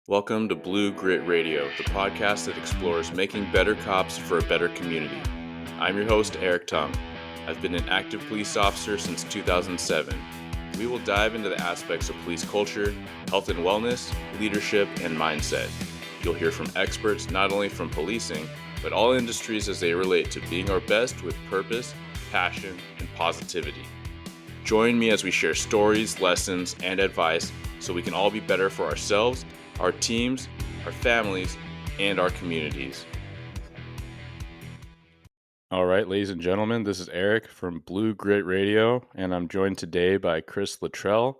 Welcome to Blue Grit Radio, the podcast that explores making better cops for a better community. I'm your host, Eric Tung. I've been an active police officer since 2007. We will dive into the aspects of police culture, health and wellness, leadership, and mindset. You'll hear from experts not only from policing, but all industries as they relate to being our best with purpose, passion, and positivity. Join me as we share stories, lessons, and advice so we can all be better for ourselves, our teams, our families, and our communities. All right, ladies and gentlemen, this is Eric from Blue Grit Radio, and I'm joined today by Chris Littrell.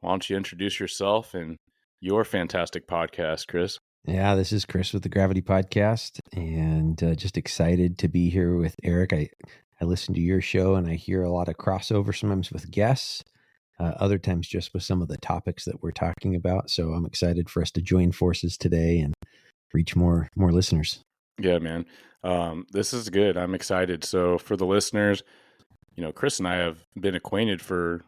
Why don't you introduce yourself and your fantastic podcast, Chris? Yeah, this is Chris with the Gravity Podcast, and just excited to be here with Eric. I listen to your show, and I hear a lot of crossover sometimes with guests, other times just with some of the topics that we're talking about. So I'm excited for us to join forces today and reach more listeners. Yeah, man. This is good. I'm excited. So for the listeners, Chris and I have been acquainted for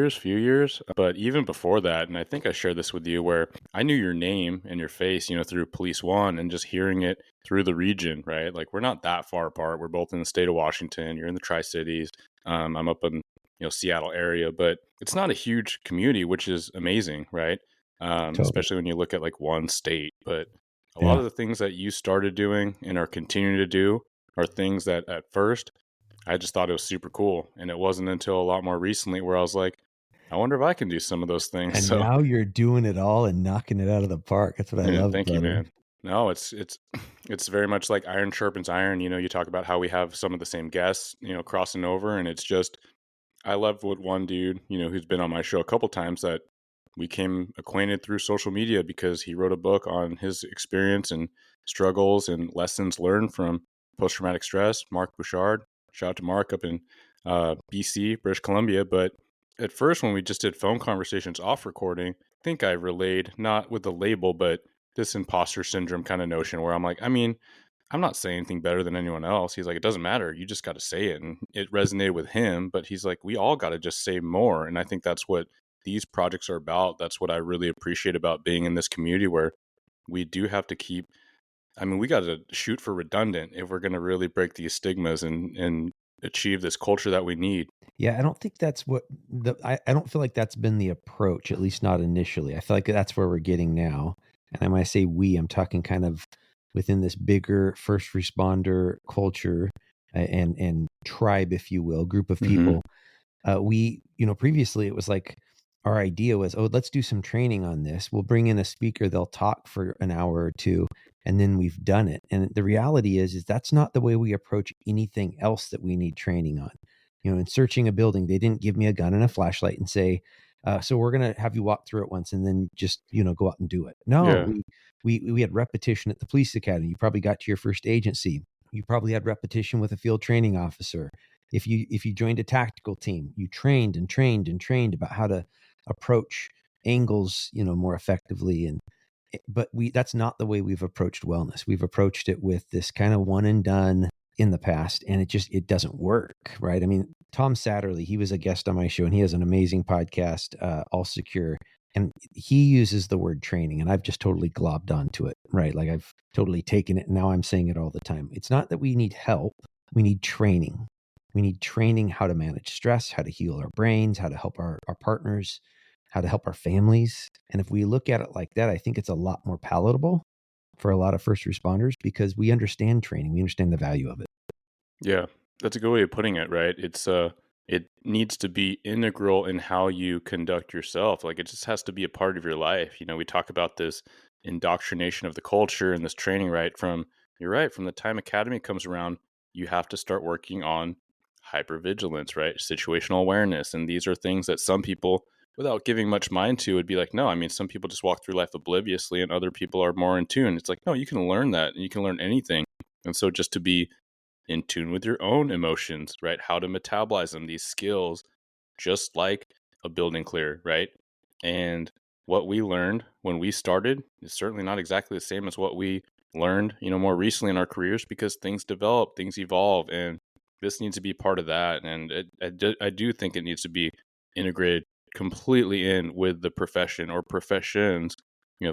few years, but even before that, and I think I shared this with you, where I knew your name and your face, through Police One and just hearing it through the region, right? Like, we're not that far apart. We're both in the state of Washington. You're in the Tri-Cities. I'm up in, Seattle area, but it's not a huge community, which is amazing, right? Totally. Especially when you look at like one state, but a lot of the things that you started doing and are continuing to do are things that at first I just thought it was super cool. And it wasn't until a lot more recently where I was like, I wonder if I can do some of those things. And so now you're doing it all and knocking it out of the park. That's what I love. Thank you, man. No, it's very much like iron sharpens iron. You talk about how we have some of the same guests, crossing over, and it's just, I love what one dude, who's been on my show a couple times, that we came acquainted through social media because he wrote a book on his experience and struggles and lessons learned from post-traumatic stress. Mark Bouchard. Shout out to Mark up in BC, British Columbia. But at first, when we just did phone conversations off recording, I think I relayed, not with the label, but this imposter syndrome kind of notion where I'm like, I'm not saying anything better than anyone else. He's like, it doesn't matter. You just got to say it. And it resonated with him. But he's like, we all got to just say more. And I think that's what these projects are about. That's what I really appreciate about being in this community, where we do have to keep, we got to shoot for redundant if we're going to really break these stigmas and achieve this culture that we need. Yeah, I don't think that's what I don't feel like that's been the approach, at least not initially. I feel like that's where we're getting now. And when I say we, I'm talking kind of within this bigger first responder culture and tribe, if you will, group of people. We, previously it was like our idea was, let's do some training on this. We'll bring in a speaker, they'll talk for an hour or two, and then we've done it. And the reality is that's not the way we approach anything else that we need training on. In searching a building, they didn't give me a gun and a flashlight and say, so we're going to have you walk through it once and then just, go out and do it. No, we had repetition at the police academy. You probably got to your first agency. You probably had repetition with a field training officer. If you joined a tactical team, you trained and trained and trained about how to approach angles, more effectively. But that's not the way we've approached wellness. We've approached it with this kind of one and done in the past, and it doesn't work, right? Tom Satterley, he was a guest on my show, and he has an amazing podcast, All Secure, and he uses the word training, and I've just totally globbed onto it, right? Like, I've totally taken it, and now I'm saying it all the time. It's not that we need help. We need training. We need training how to manage stress, how to heal our brains, how to help our partners, how to help our families. And if we look at it like that, I think it's a lot more palatable for a lot of first responders because we understand training. We understand the value of it. Yeah, that's a good way of putting it, right? It needs to be integral in how you conduct yourself. Like, it just has to be a part of your life. We talk about this indoctrination of the culture and this training, right? You're right, from the time academy comes around, you have to start working on hypervigilance, right? Situational awareness. And these are things that some people, without giving much mind to, would be like, no, some people just walk through life obliviously and other people are more in tune. It's like, no, you can learn that and you can learn anything. And so just to be in tune with your own emotions, right? How to metabolize them, these skills, just like a building clear, right? And what we learned when we started is certainly not exactly the same as what we learned, more recently in our careers, because things develop, things evolve, and this needs to be part of that. And I do think it needs to be integrated completely in with the profession or professions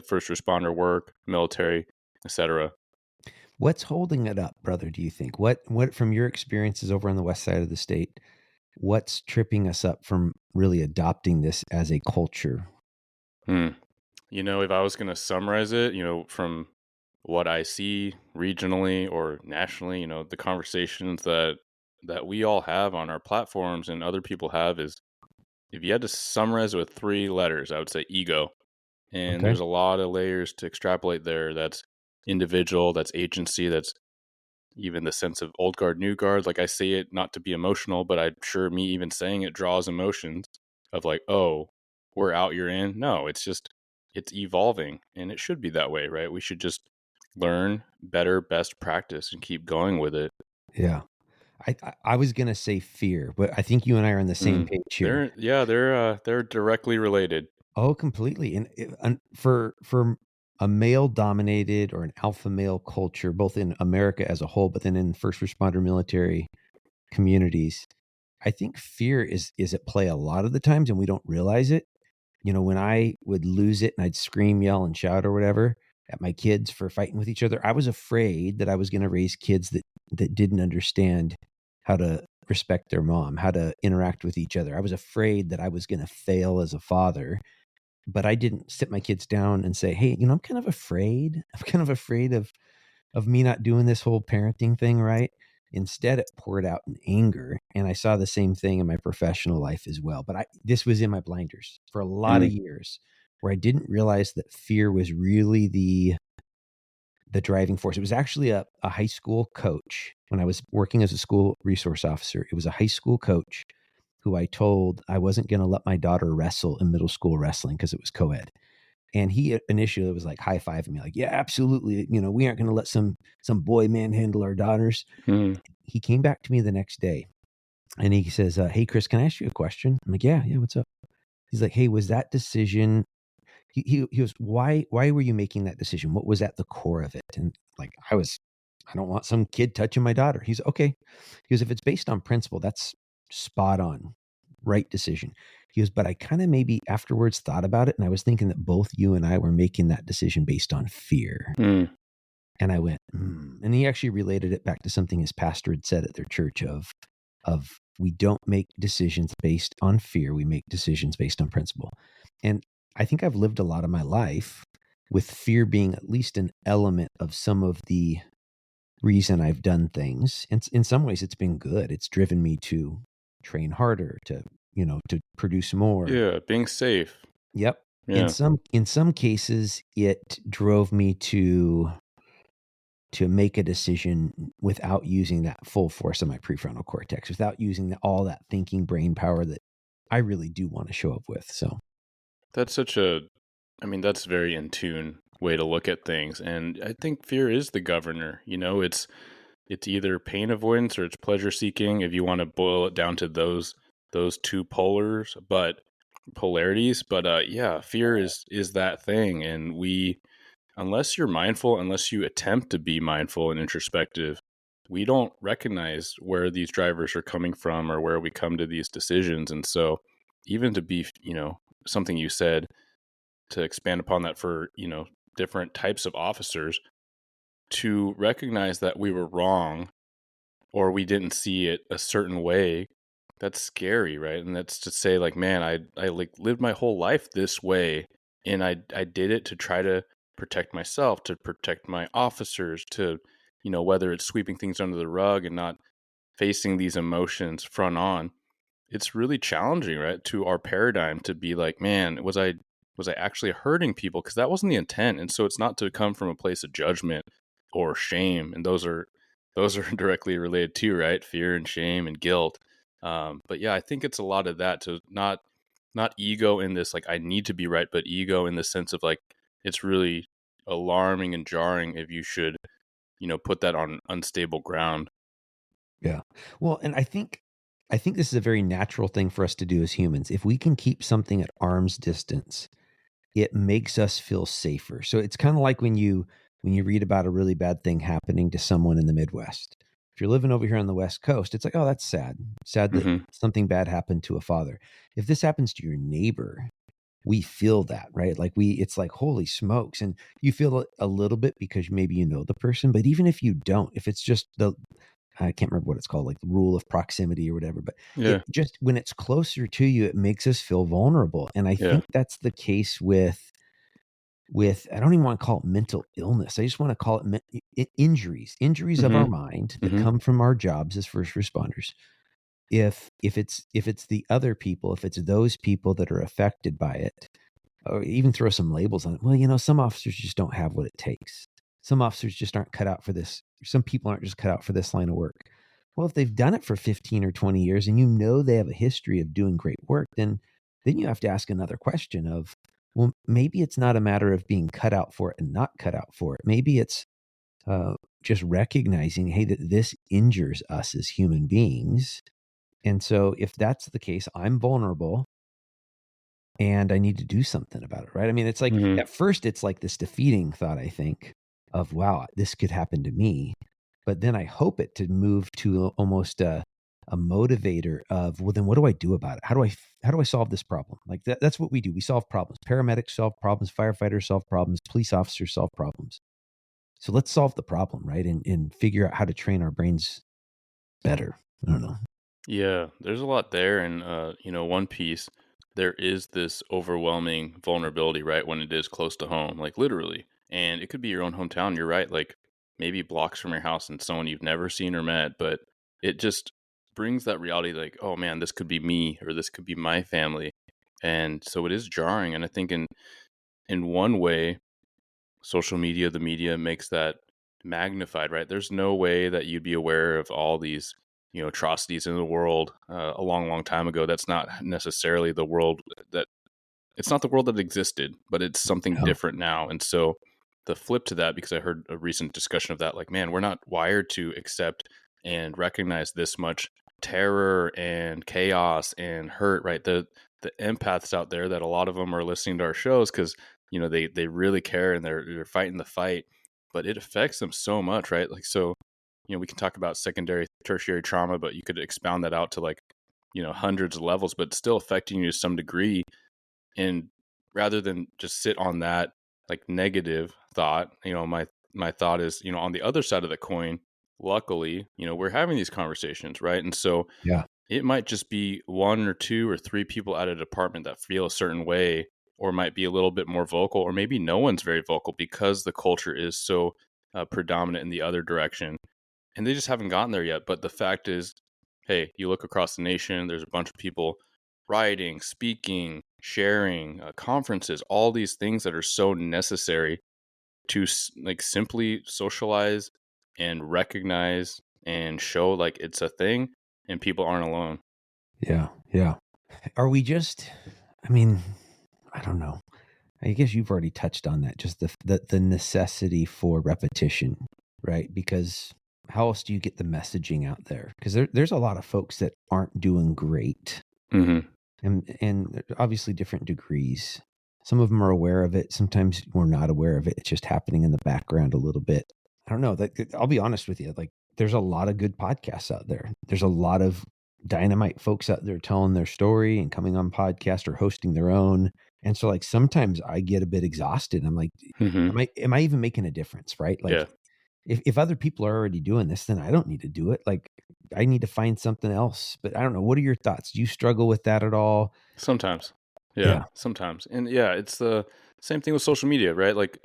first responder work, military, etc. What's holding it up, brother, do you think? What from your experiences over on the west side of the state, what's tripping us up from really adopting this as a culture? Hmm. If I was going to summarize it, from what I see regionally or nationally, the conversations that we all have on our platforms and other people have is, if you had to summarize it with three letters, I would say ego. And Okay. there's a lot of layers to extrapolate there. That's individual, that's agency, that's even the sense of old guard, new guard. Like, I say it not to be emotional, but I'm sure me even saying it draws emotions of like, oh, we're out, you're in. No, it's just, it's evolving, and it should be that way, right? We should just learn better, best practice and keep going with it. Yeah. I was gonna say fear, but I think you and I are on the same Mm. page here. They're directly related. Oh, completely. And for a male dominated or an alpha male culture, both in America as a whole, but then in first responder military communities, I think fear is at play a lot of the times, and we don't realize it. When I would lose it and I'd scream, yell, and shout or whatever at my kids for fighting with each other, I was afraid that I was going to raise kids that didn't understand how to respect their mom, how to interact with each other. I was afraid that I was going to fail as a father, but I didn't sit my kids down and say, "Hey, I'm kind of afraid. I'm kind of afraid of me not doing this whole parenting thing right." Instead, it poured out in anger, and I saw the same thing in my professional life as well. But this was in my blinders for a lot of Mm. years, where I didn't realize that fear was really the driving force. It was actually a high school coach when I was working as a school resource officer. It was a high school coach who I told I wasn't going to let my daughter wrestle in middle school wrestling because it was co-ed. And he initially was like high fiving me, like, "Yeah, absolutely. We aren't going to let some boy manhandle our daughters." Mm. He came back to me the next day and he says, "Hey, Chris, can I ask you a question?" I'm like, "Yeah, what's up?" He's like, "Hey, was that decision?" He goes, "Why were you making that decision? What was at the core of it?" And like, I don't want some kid touching my daughter. He's okay. He goes, "If it's based on principle, that's spot on, right decision." He goes, "But I kind of maybe afterwards thought about it, and I was thinking that both you and I were making that decision based on fear." Mm. And I went, and he actually related it back to something his pastor had said at their church of we don't make decisions based on fear, we make decisions based on principle. And I think I've lived a lot of my life with fear being at least an element of some of the reason I've done things. And in some ways it's been good. It's driven me to train harder, to produce more. Yeah, being safe. Yep. In Yeah. some cases it drove me to make a decision without using that full force of my prefrontal cortex, without using all that thinking brain power that I really do want to show up with. So, That's such a, I mean, that's very in tune way to look at things. And I think fear is the governor. It's either pain avoidance or it's pleasure seeking, if you want to boil it down to those two polarities. But yeah, fear is that thing. And unless you're mindful, unless you attempt to be mindful and introspective, we don't recognize where these drivers are coming from or where we come to these decisions. And so, even to be, something you said, to expand upon that for, different types of officers, to recognize that we were wrong or we didn't see it a certain way, that's scary, right? And that's to say, like, man, I like lived my whole life this way, and I did it to try to protect myself, to protect my officers, to, whether it's sweeping things under the rug and not facing these emotions front on. It's really challenging, right, to our paradigm to be like, man, was I actually hurting people? Because that wasn't the intent. And so it's not to come from a place of judgment or shame. And those are directly related too, right? Fear and shame and guilt. But yeah, I think it's a lot of that, to not ego in this like I need to be right, but ego in the sense of like it's really alarming and jarring if you should, put that on unstable ground. yeah. Well, and I think this is a very natural thing for us to do as humans. If we can keep something at arm's distance, it makes us feel safer. So it's kind of like when you read about a really bad thing happening to someone in the Midwest. If you're living over here on the West Coast, it's like, oh, that's sad. Sad that Hmm. something bad happened to a father. If this happens to your neighbor, we feel that, right? Like it's like, holy smokes. And you feel it a little bit because maybe you know the person, but even if you don't, if it's just I can't remember what it's called, like the rule of proximity or whatever, but it Yeah. just, when it's closer to you, it makes us feel vulnerable. And I Yeah. think that's the case with, I don't even want to call it mental illness. I just want to call it injuries of our Mhm. mind that Mhm. come from our jobs as first responders. If it's the other people, if it's those people that are affected by it, or even throw some labels on it. Well, some officers just don't have what it takes. Some officers just aren't cut out for this. Some people aren't just cut out for this line of work. Well, if they've done it for 15 or 20 years and they have a history of doing great work, then you have to ask another question of, well, maybe it's not a matter of being cut out for it and not cut out for it. Maybe it's uh, just recognizing, hey, that this injures us as human beings. And so if that's the case, I'm vulnerable and I need to do something about it, right? I mean, it's like, Mhm. at first it's like this defeating thought, I think, of, wow, this could happen to me. But then I hope it to move to almost a motivator of, well, then what do I do about it? How do I solve this problem? Like that's what we do. We solve problems. Paramedics solve problems, firefighters solve problems, police officers solve problems. So let's solve the problem, right? And figure out how to train our brains better. I don't know. Yeah, there's a lot there, and one piece, there is this overwhelming vulnerability, right, when it is close to home, like literally, and it could be your own hometown. You're right, like maybe blocks from your house and someone you've never seen or met, but it just brings that reality, like, oh man, this could be me or this could be my family, and so it is jarring. And I think in one way, social media, the media makes that magnified, right? There's no way that you'd be aware of all these, atrocities in the world a long, long time ago. That's not necessarily the world that it's not the world that existed, but it's something Yeah. different now. And so the flip to that, because I heard a recent discussion of that, like, man, we're not wired to accept and recognize this much terror and chaos and hurt, right? The empaths out there, that a lot of them are listening to our shows because they really care and they're fighting the fight, but it affects them so much, right? Like, so we can talk about secondary, tertiary trauma, but you could expound that out to, like, hundreds of levels, but it's still affecting you to some degree. And rather than just sit on that like negative thought, my thought is, on the other side of the coin, luckily, we're having these conversations, right? And so Yeah. it might just be one or two or three people at a department that feel a certain way, or might be a little bit more vocal, or maybe no one's very vocal because the culture is so predominant in the other direction, and they just haven't gotten there yet. But the fact is, hey, you look across the nation, there's a bunch of people writing, speaking, sharing, conferences, all these things that are so necessary to like simply socialize and recognize and show like it's a thing, and people aren't alone. Yeah. Yeah. Are we just, I mean, I don't know. I guess you've already touched on that, just the necessity for repetition, right? Because how else do you get the messaging out there? Because there's a lot of folks that aren't doing great, Mm-hmm. and obviously different degrees. Some of them are aware of it. Sometimes we're not aware of it. It's just happening in the background a little bit. I don't know. I'll be honest with you. Like, there's a lot of good podcasts out there. There's a lot of dynamite folks out there telling their story and coming on podcast or hosting their own. And so, like, sometimes I get a bit exhausted. I'm like, Mm-hmm. am I even making a difference? Right? Like, Yeah. if other people are already doing this, then I don't need to do it. Like, I need to find something else. But I don't know. What are your thoughts? Do you struggle with that at all? Sometimes. Yeah, Yeah. sometimes. And yeah, it's the same thing with social media, right? Like,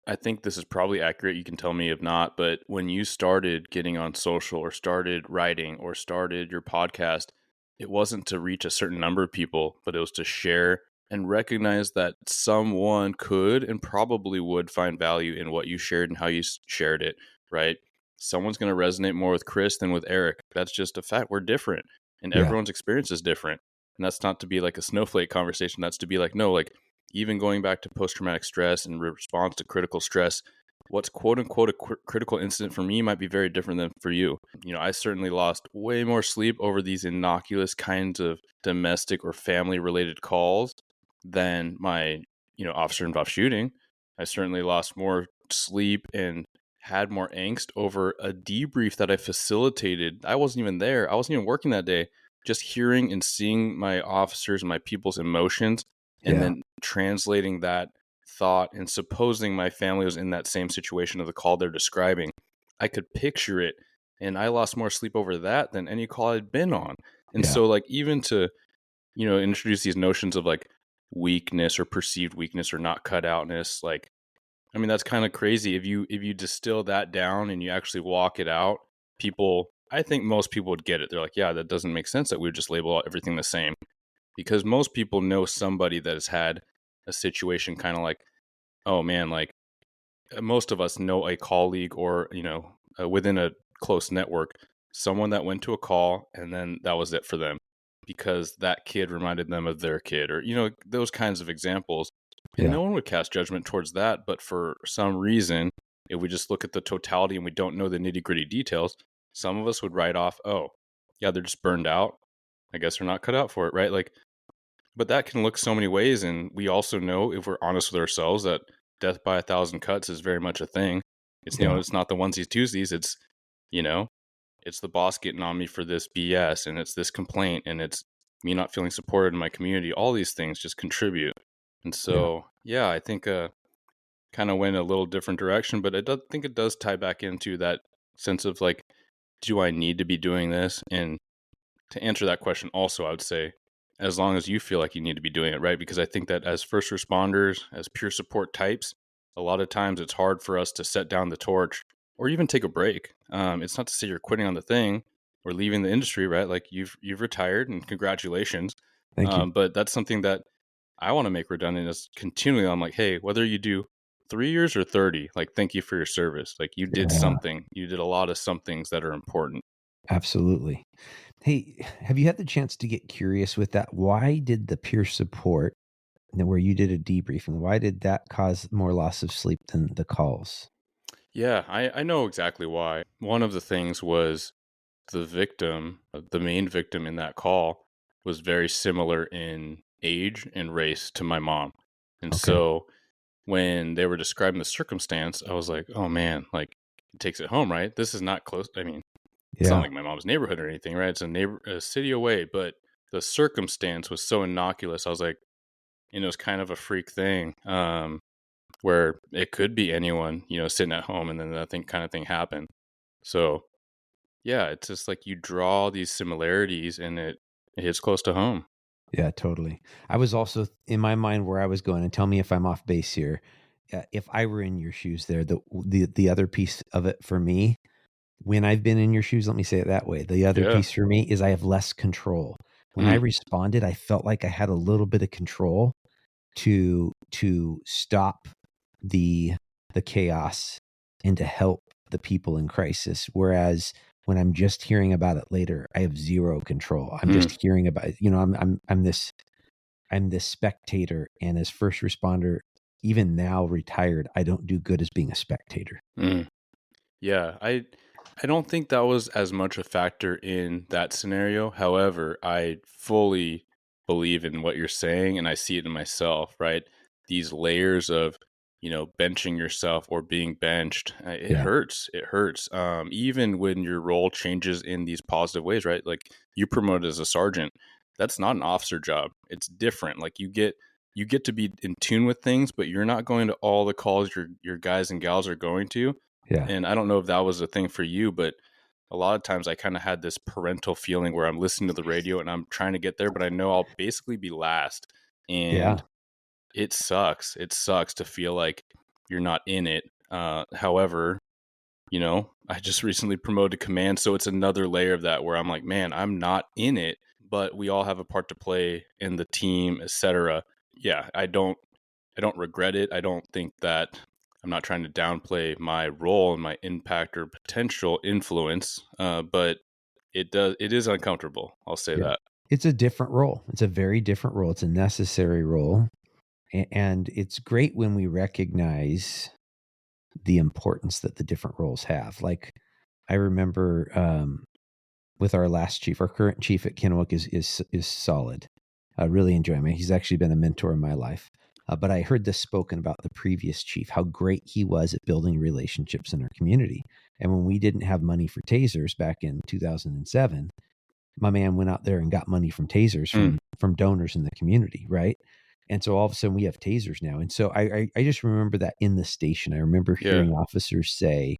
I think this is probably accurate. You can tell me if not, but when you started getting on social or started writing or started your podcast, it wasn't to reach a certain number of people, but it was to share and recognize that someone could and probably would find value in what you shared and how you shared it, right? Someone's going to resonate more with Chris than with Eric. That's just a fact. We're different, and Yeah. everyone's experience is different. And that's not to be like a snowflake conversation. That's to be like, no, like, even going back to post traumatic stress and response to critical stress, what's quote unquote a critical incident for me might be very different than for you. I certainly lost way more sleep over these innocuous kinds of domestic or family related calls than my, officer involved shooting. I certainly lost more sleep and had more angst over a debrief that I facilitated. I wasn't even there. I wasn't even working that day. Just hearing and seeing my officers and my people's emotions and Yeah. then translating that thought and supposing my family was in that same situation of the call they're describing, I could picture it, and I lost more sleep over that than any call I'd been on. And Yeah. so like even to, introduce these notions of like weakness or perceived weakness or not cut outness, like I mean that's kind of crazy. If you distill that down and you actually walk it out, people, I think most people would get it. They're like, yeah, that doesn't make sense that we would just label everything the same, because most people know somebody that has had a situation kind of like, oh man, like most of us know a colleague or, within a close network, someone that went to a call and then that was it for them because that kid reminded them of their kid, or, those kinds of examples. And Yeah. no one would cast judgment towards that. But for some reason, if we just look at the totality and we don't know the nitty gritty details, some of us would write off, oh, yeah, they're just burned out. I guess they're not cut out for it, right? Like, but that can look so many ways. And we also know, if we're honest with ourselves, that death by a thousand cuts is very much a thing. It's, Yeah. it's not the onesies, twosies. It's, you know, it's the boss getting on me for this BS, and it's this complaint, and it's me not feeling supported in my community. All these things just contribute. And Yeah. so, yeah, I think kind of went a little different direction, but I think it does tie back into that sense of like, do I need to be doing this? And to answer that question also, I would say, as long as you feel like you need to be doing it, right? Because I think that as first responders, as peer support types, a lot of times it's hard for us to set down the torch or even take a break. It's not to say you're quitting on the thing or leaving the industry, right? Like you've retired, and congratulations. Thank you. But that's something that I want to make redundant is continually. I'm like, hey, whether you do 3 years or 30, like, thank you for your service. Like you did Yeah. something. You did a lot of somethings that are important. Absolutely. Hey, have you had the chance to get curious with that? Why did the peer support, where you did a debriefing, why did that cause more loss of sleep than the calls? Yeah, I know exactly why. One of the things was the victim, the main victim in that call, was very similar in age and race to my mom. And Okay. so when they were describing the circumstance, I was like, oh man, like it takes it home, right? This is not close. I mean, it's not Yeah. like my mom's neighborhood or anything, right? It's a city away, but the circumstance was so innocuous. I was like, it was kind of a freak thing. Where it could be anyone, sitting at home, and then that thing kind of thing happened. So yeah, it's just like you draw these similarities, and it hits close to home. Yeah, totally. I was also in my mind where I was going, and tell me if I'm off base here. If I were in your shoes there, the other piece of it for me, when I've been in your shoes, let me say it that way. The other Yeah. piece for me is I have less control. When I Mm, responded, I felt like I had a little bit of control to stop the the chaos and to help the people in crisis. Whereas when I'm just hearing about it later, I have zero control. I'm mm, just hearing about it. I'm this spectator, and as first responder, even now retired, I don't do good as being a spectator. mm. Yeah, I don't think that was as much a factor in that scenario. However, I fully believe in what you're saying, and I see it in myself, right? These layers of, benching yourself or being benched, it Yeah. hurts. It hurts. Even when your role changes in these positive ways, right? Like you promoted as a sergeant, that's not an officer job. It's different. Like you get to be in tune with things, but you're not going to all the calls your guys and gals are going to. Yeah. And I don't know if that was a thing for you, but a lot of times I kind of had this parental feeling where I'm listening to the radio and I'm trying to get there, but I know I'll basically be last. Yeah. And it sucks. It sucks to feel like you're not in it. However, I just recently promoted to command. So it's another layer of that where I'm like, man, I'm not in it, but we all have a part to play in the team, etc. Yeah, I don't regret it. I don't think that I'm not trying to downplay my role and my impact or potential influence, but it is uncomfortable. I'll say Yeah. that. It's a different role. It's a very different role. It's a necessary role. And it's great when we recognize the importance that the different roles have. Like I remember with our last chief, our current chief at Kennewick is solid. I really enjoy him. He's actually been a mentor in my life. But I heard this spoken about the previous chief, how great he was at building relationships in our community. And when we didn't have money for tasers back in 2007, my man went out there and got money from tasers Mm, from donors in the community, right? And so all of a sudden we have tasers now. And so I just remember that in the station. I remember Yeah. hearing officers say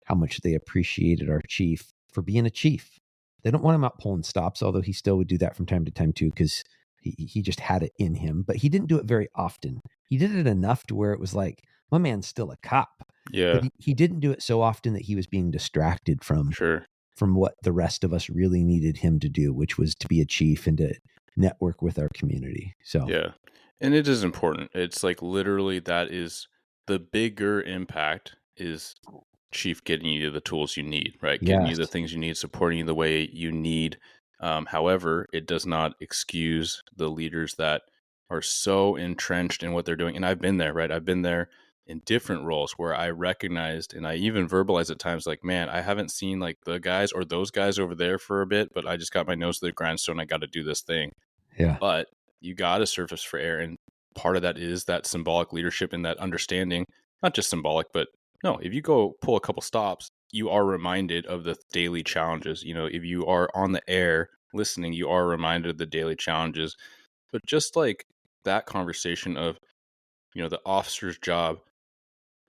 how much they appreciated our chief for being a chief. They don't want him out pulling stops, although he still would do that from time to time too, because he just had it in him. But he didn't do it very often. He did it enough to where it was like, my man's still a cop. But Yeah. he didn't do it so often that he was being distracted from Sure. what the rest of us really needed him to do, which was to be a chief and to network with our community. So Yeah. And it is important. It's like literally that is the bigger impact is chief getting you the tools you need, right? Getting you yes, the things you need, supporting you the way you need. However, it does not excuse the leaders that are so entrenched in what they're doing. And I've been there, right? I've been there in different roles where I recognized and I even verbalized at times like, man, I haven't seen like the guys or those guys over there for a bit, but I just got my nose to the grindstone. I got to do this thing. yeah, But you got to surface for air. And part of that is that symbolic leadership and that understanding, not just symbolic, but no, if you go pull a couple stops, you are reminded of the daily challenges. You know, if you are on the air listening, you are reminded of the daily challenges. But just like that conversation of, the officer's job,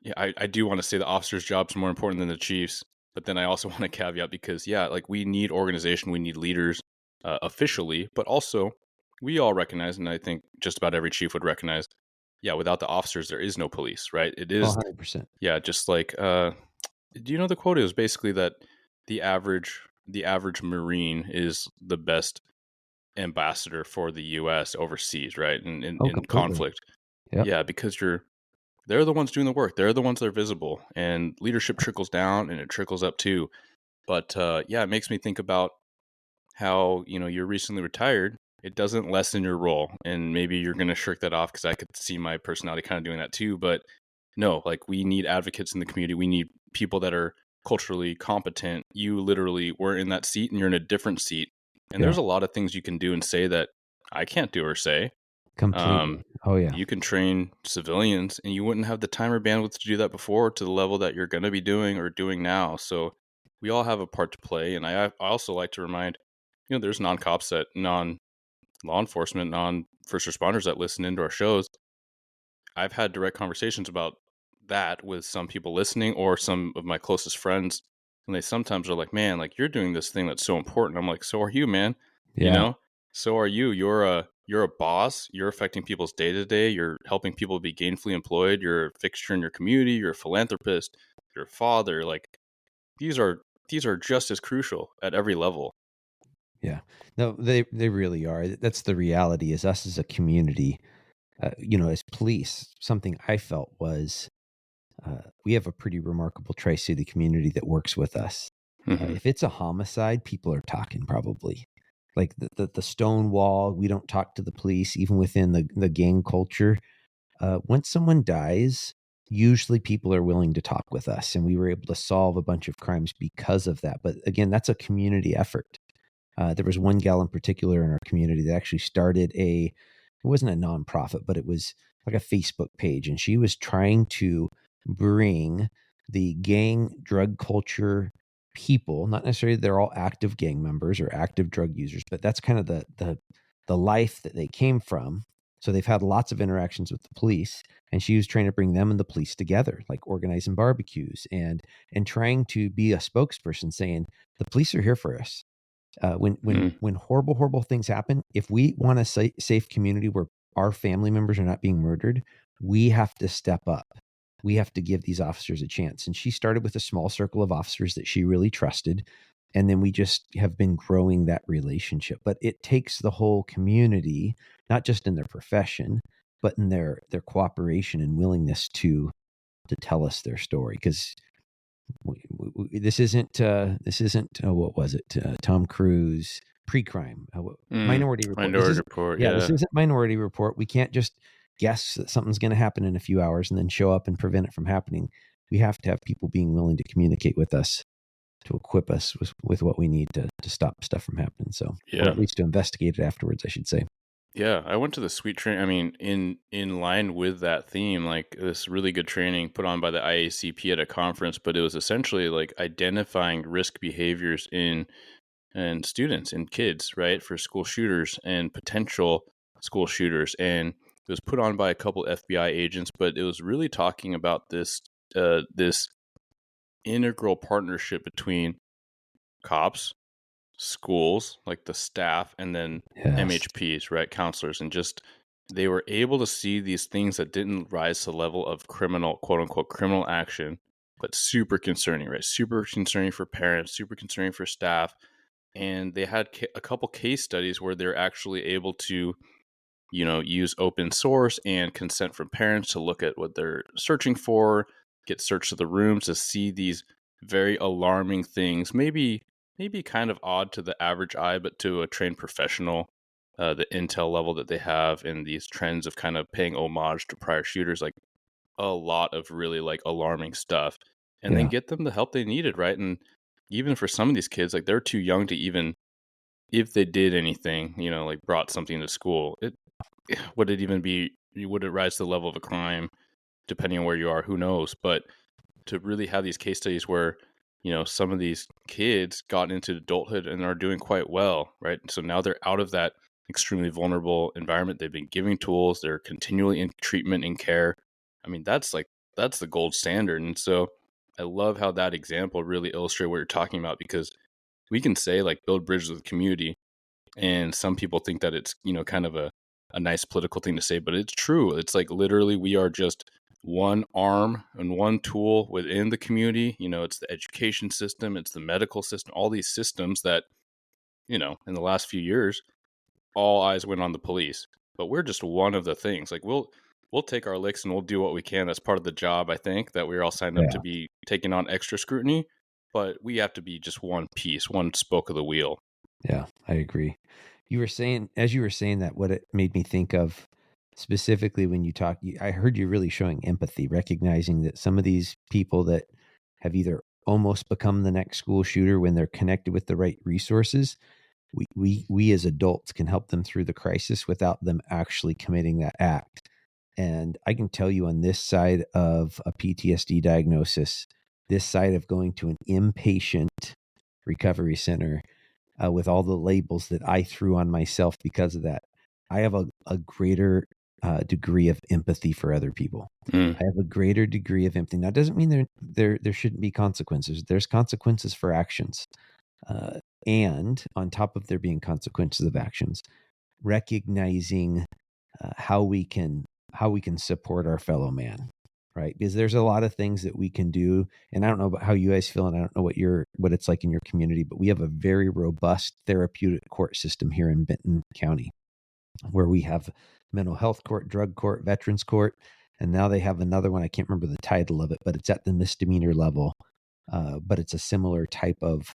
yeah, I do want to say the officer's job is more important than the chief's, but then I also want to caveat because, yeah, like we need organization, we need leaders officially, but also we all recognize, and I think just about every chief would recognize, yeah, without the officers, there is no police, right? It is, 100%. yeah, just like, do you know the quote? It was basically that the average Marine is the best ambassador for the U.S. overseas, right? In, Oh, in completely. conflict. Yep. Yeah, because they're the ones doing the work. They're the ones that are visible, and leadership trickles down and it trickles up too. But yeah, it makes me think about how you're recently retired. It doesn't lessen your role, and maybe you're going to shirk that off because I could see my personality kind of doing that too. But no, like we need advocates in the community. We need people that are culturally competent. You literally were in that seat, and you're in a different seat. And Yeah. there's a lot of things you can do and say that I can't do or say. Completely. Um, Oh, yeah. you can train civilians, and you wouldn't have the time or bandwidth to do that before to the level that you're going to be doing or doing now. So we all have a part to play. And I also like to remind, there's non-cops that non-law enforcement, non-first responders that listen into our shows. I've had direct conversations about that with some people listening or some of my closest friends. And they sometimes are like, man, like you're doing this thing that's so important. I'm like, so are you, man. You Yeah. know, so are you. You're a boss. You're affecting people's day to day. You're helping people be gainfully employed. You're a fixture in your community. You're a philanthropist. You're a father. Like these are just as crucial at every level. Yeah. No, they really are. That's the reality is us as a community, as police, something I felt was we have a pretty remarkable Tri-City community that works with us. Hmm. If it's a homicide, people are talking probably. Like the stone wall, we don't talk to the police, even within the gang culture. Once someone dies, usually people are willing to talk with us, and we were able to solve a bunch of crimes because of that. But again, that's a community effort. There was one gal in particular in our community that actually started it wasn't a nonprofit, but it was like a Facebook page. And she was trying to bring the gang drug culture people, not necessarily they're all active gang members or active drug users, but that's kind of the life that they came from. So they've had lots of interactions with the police, and she was trying to bring them and the police together, like organizing barbecues and trying to be a spokesperson saying, the police are here for us. When horrible things happen, if we want a safe community where our family members are not being murdered, we have to step up. We have to give these officers a chance. And she started with a small circle of officers that she really trusted, and then we just have been growing that relationship. But it takes the whole community, not just in their profession, but in their cooperation and willingness to tell us their story. Because this isn't what was it, Tom Cruise pre-crime, Minority Report. This Minority isn't Report. Yeah, this Yeah. isn't Minority Report. We can't just guess that something's going to happen in a few hours and then show up and prevent it from happening. We have to have people being willing to communicate with us, to equip us with what we need to stop stuff from happening. So, or Yeah. at least to investigate it afterwards, I should say. Yeah, I went to the sweet train. I mean, in line with that theme, like this really good training put on by the IACP at a conference, but it was essentially like identifying risk behaviors in and students and kids, right, for school shooters and potential school shooters. And It was put on by a couple FBI agents, but it was really talking about this integral partnership between cops, schools, like the staff, and then Yes. MHPs, right, counselors, and just they were able to see these things that didn't rise to the level of criminal, quote unquote, criminal action, but super concerning, right? Super concerning for parents, super concerning for staff. And they had a couple case studies where they're actually able to, use open source and consent from parents to look at what they're searching for, get search of the rooms to see these very alarming things, maybe kind of odd to the average eye, but to a trained professional, the intel level that they have and these trends of kind of paying homage to prior shooters, like a lot of really like alarming stuff, and then Yeah. get them the help they needed, right? And even for some of these kids, like they're too young to even, if they did anything, like brought something to school, would it even be, would it rise to the level of a crime? Depending on where you are, who knows? But to really have these case studies where, some of these kids got into adulthood and are doing quite well, right? So now they're out of that extremely vulnerable environment. They've been giving tools, they're continually in treatment and care. I mean, that's the gold standard. And so I love how that example really illustrates what you're talking about, because we can say like build bridges with the community, and some people think that it's, kind of a nice political thing to say, but it's true. It's like literally we are just one arm and one tool within the community. It's the education system, it's the medical system, all these systems that, in the last few years, all eyes went on the police. But we're just one of the things. Like we'll take our licks and we'll do what we can. That's part of the job, I think, that we're all signed up to Yeah. be taking on extra scrutiny. But we have to be just one piece, one spoke of the wheel. Yeah, I agree. As you were saying that, what it made me think of specifically when you talk, I heard you really showing empathy, recognizing that some of these people that have either almost become the next school shooter, when they're connected with the right resources, we as adults can help them through the crisis without them actually committing that act. And I can tell you, on this side of a PTSD diagnosis, this side of going to an inpatient recovery center, with all the labels that I threw on myself because of that, I have a greater degree of empathy for other people. Mm, I have a greater degree of empathy. Now, it doesn't mean there shouldn't be consequences. There's consequences for actions, and on top of there being consequences of actions, recognizing how we can support our fellow man, right? Because there's a lot of things that we can do, and I don't know about how you guys feel, and I don't know what it's like in your community, but we have a very robust therapeutic court system here in Benton County, where we have mental health court, drug court, veterans court, and now they have another one. I can't remember the title of it, but it's at the misdemeanor level. But it's a similar type of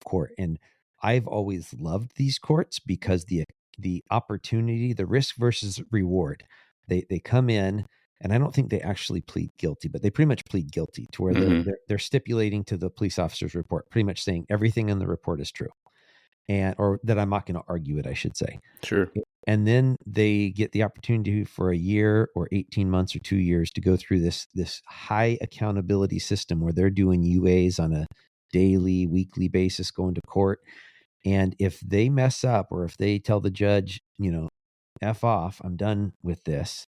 court, and I've always loved these courts because the opportunity, the risk versus reward. They come in, and I don't think they actually plead guilty, but they pretty much plead guilty to where hmm they're stipulating to the police officer's report, pretty much saying everything in the report is true, and or that I'm not going to argue it, I should say. Sure. And then they get the opportunity for a year or 18 months or 2 years to go through this high accountability system where they're doing UAs on a daily, weekly basis, going to court. And if they mess up, or if they tell the judge, F off, I'm done with this,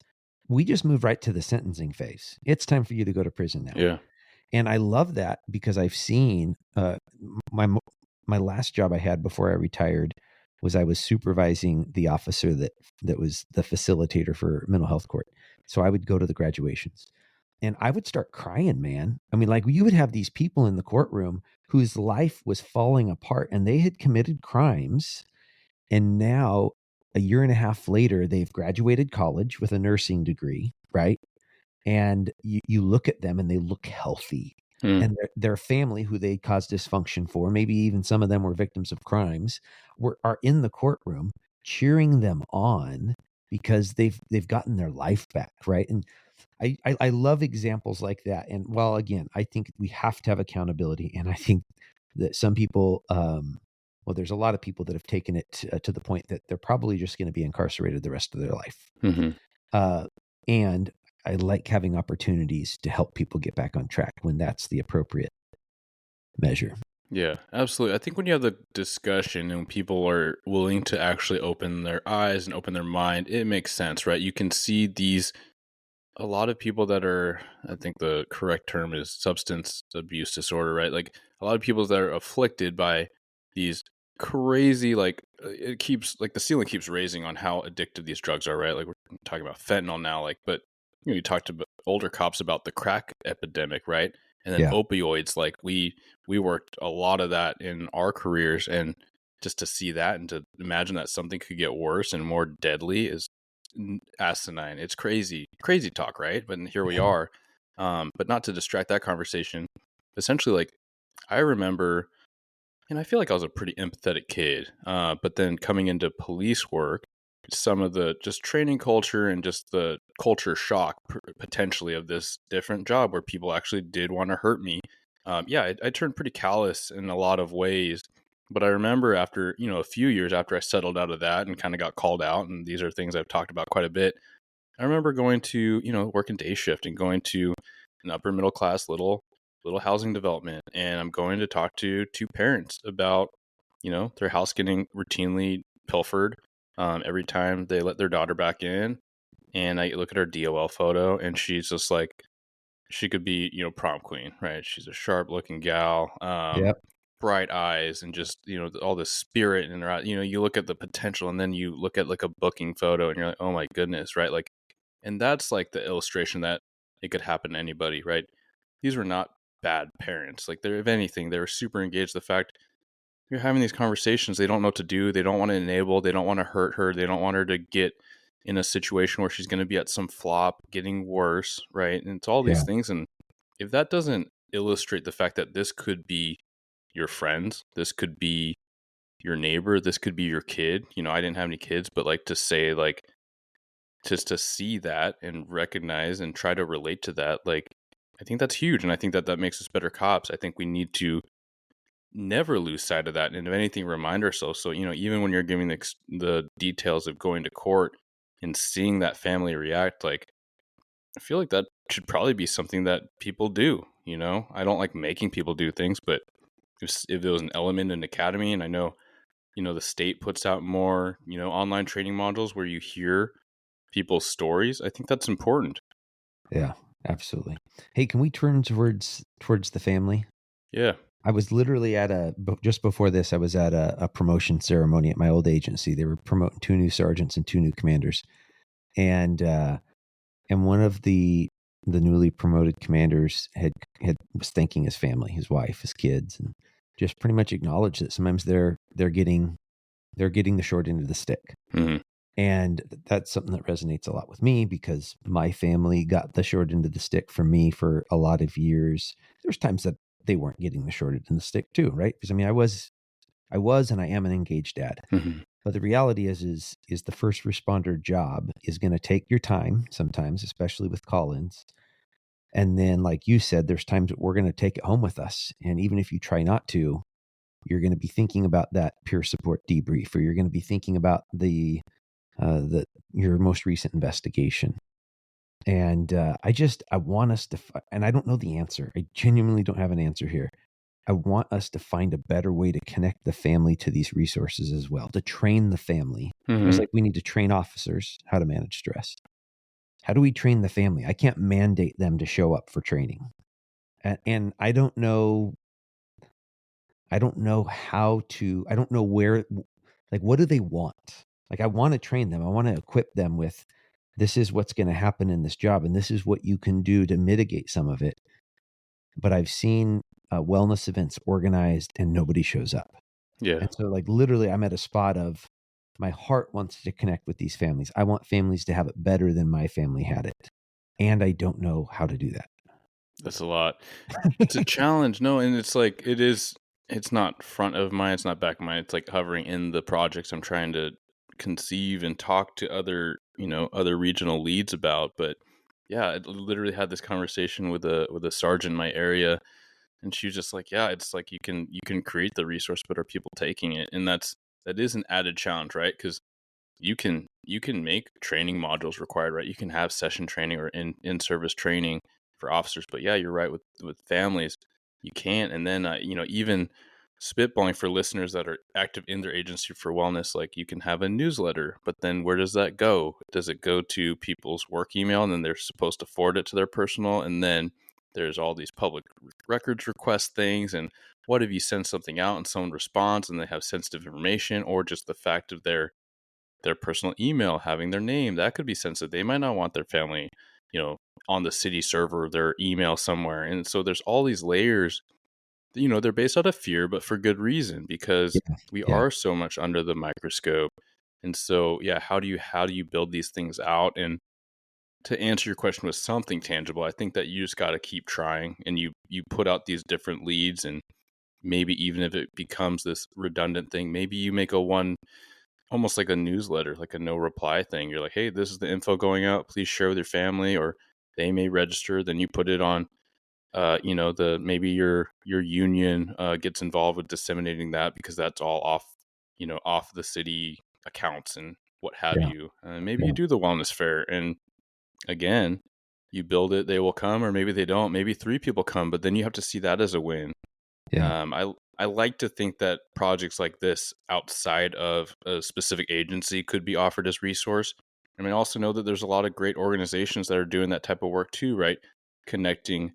we just move right to the sentencing phase. It's time for you to go to prison now. Yeah. And I love that because I've seen my my last job I had before I retired was I was supervising the officer that was the facilitator for mental health court. So I would go to the graduations, and I would start crying, man. I mean, like, you would have these people in the courtroom whose life was falling apart, and they had committed crimes, and now a year and a half later they've graduated college with a nursing degree, right? And you look at them and they look healthy, Mm, and their family, who they caused dysfunction for, maybe even some of them were victims of crimes, are in the courtroom cheering them on because they've gotten their life back, right? And I love examples like that. And while, again, I think we have to have accountability, and I think that some people, well, there's a lot of people that have taken it to the point that they're probably just going to be incarcerated the rest of their life. hmm Uh, and I like having opportunities to help people get back on track when that's the appropriate measure. Yeah, absolutely. I think when you have the discussion and people are willing to actually open their eyes and open their mind, it makes sense, right? You can see these a lot of people that are, I think the correct term is substance abuse disorder, right? Like a lot of people that are afflicted by these crazy, like it keeps like the ceiling keeps raising on how addictive these drugs are, right? Like we're talking about fentanyl now, like, but you talked to older cops about the crack epidemic, right? And then Yeah. opioids, like we worked a lot of that in our careers, and just to see that and to imagine that something could get worse and more deadly is asinine. It's crazy, crazy talk, right? But here we Yeah. are. But not to distract that conversation. Essentially, like I remember, and I feel like I was a pretty empathetic kid. But then coming into police work, some of the just training culture and just the culture shock potentially of this different job where people actually did want to hurt me. Yeah, I turned pretty callous in a lot of ways. But I remember after, a few years after I settled out of that and kind of got called out, and these are things I've talked about quite a bit. I remember going to, working day shift and going to an upper middle class little housing development, and I'm going to talk to two parents about, their house getting routinely pilfered every time they let their daughter back in. And I look at her DOL photo, and she's just like she could be, prom queen, right? She's a sharp looking gal, Yep. bright eyes, and just all this spirit in her eye. You look at the potential, and then you look at like a booking photo, and you're like, oh my goodness, right? Like, and that's like the illustration that it could happen to anybody, right? These were not bad parents. Like they're, if anything, they were super engaged. The fact you're having these conversations, they don't know what to do. They don't want to enable. They don't want to hurt her. They don't want her to get in a situation where she's going to be at some flop, getting worse, right? And it's all these Yeah. things. And if that doesn't illustrate the fact that this could be your friends, this could be your neighbor, this could be your kid. I didn't have any kids, but like to say like just to see that and recognize and try to relate to that, like I think that's huge, and I think that that makes us better cops. I think we need to never lose sight of that, and if anything, remind ourselves. So even when you're giving the details of going to court and seeing that family react, like I feel like that should probably be something that people do. I don't like making people do things, but if there was an element in academy, and I know the state puts out more online training modules where you hear people's stories, I think that's important. Yeah. Absolutely. Hey, can we turn towards the family? Yeah. I was literally at just before this, I was at a promotion ceremony at my old agency. They were promoting two new sergeants and two new commanders. And, and one of the newly promoted commanders was thanking his family, his wife, his kids, and just pretty much acknowledged that sometimes they're getting the short end of the stick. Hmm. And that's something that resonates a lot with me because my family got the short end of the stick from me for a lot of years. There's times that they weren't getting the short end of the stick too, right? Because I mean, I was, and I am an engaged dad. Hmm. But the reality is the first responder job is going to take your time sometimes, especially with call-ins. And then, like you said, there's times that we're going to take it home with us. And even if you try not to, you're going to be thinking about that peer support debrief, or you're going to be thinking about your most recent investigation. And I want us to, and I don't know the answer. I genuinely don't have an answer here. I want us to find a better way to connect the family to these resources as well, to train the family. Just Hmm. like we need to train officers how to manage stress. How do we train the family? I can't mandate them to show up for training. And I don't know how to, I don't know where, like, what do they want? Like, I want to train them. I want to equip them with this is what's going to happen in this job, and this is what you can do to mitigate some of it. But I've seen wellness events organized and nobody shows up. Yeah. And so, like, literally, I'm at a spot of my heart wants to connect with these families. I want families to have it better than my family had it. And I don't know how to do that. That's a lot. It's a challenge. No, and it's like it's not front of mind, it's not back of mind. It's like hovering in the projects I'm trying to conceive and talk to other regional leads about. But yeah, I literally had this conversation with a sergeant in my area, and she was just like, yeah, it's like you can create the resource, but are people taking it? And that is an added challenge, right? Because you can make training modules required, right? You can have session training or in service training for officers, but yeah, you're right with families, you can't. And then even spitballing for listeners that are active in their agency for wellness, like you can have a newsletter, but then where does that go? Does it go to people's work email and then they're supposed to forward it to their personal? And then there's all these public records request things. And what if you send something out and someone responds and they have sensitive information, or just the fact of their personal email having their name, that could be sensitive. They might not want their family, on the city server, their email somewhere. And so there's all these layers, they're based out of fear, but for good reason, because Yeah. we Yeah. are so much under the microscope. And so, yeah, how do you build these things out? And to answer your question with something tangible, I think that you just got to keep trying, and you put out these different leads, and maybe even if it becomes this redundant thing, maybe you make a one, almost like a newsletter, like a no reply thing. You're like, hey, this is the info going out, please share with your family, or they may register, then you put it on, the maybe your union gets involved with disseminating that, because that's all off, off the city accounts and what have Yeah. you. And maybe you Yeah. do the wellness fair, and again, you build it, they will come, or maybe they don't. Maybe 3 people come, but then you have to see that as a win. Yeah. I like to think that projects like this outside of a specific agency could be offered as resource. I mean, I also know that there's a lot of great organizations that are doing that type of work too, right? Connecting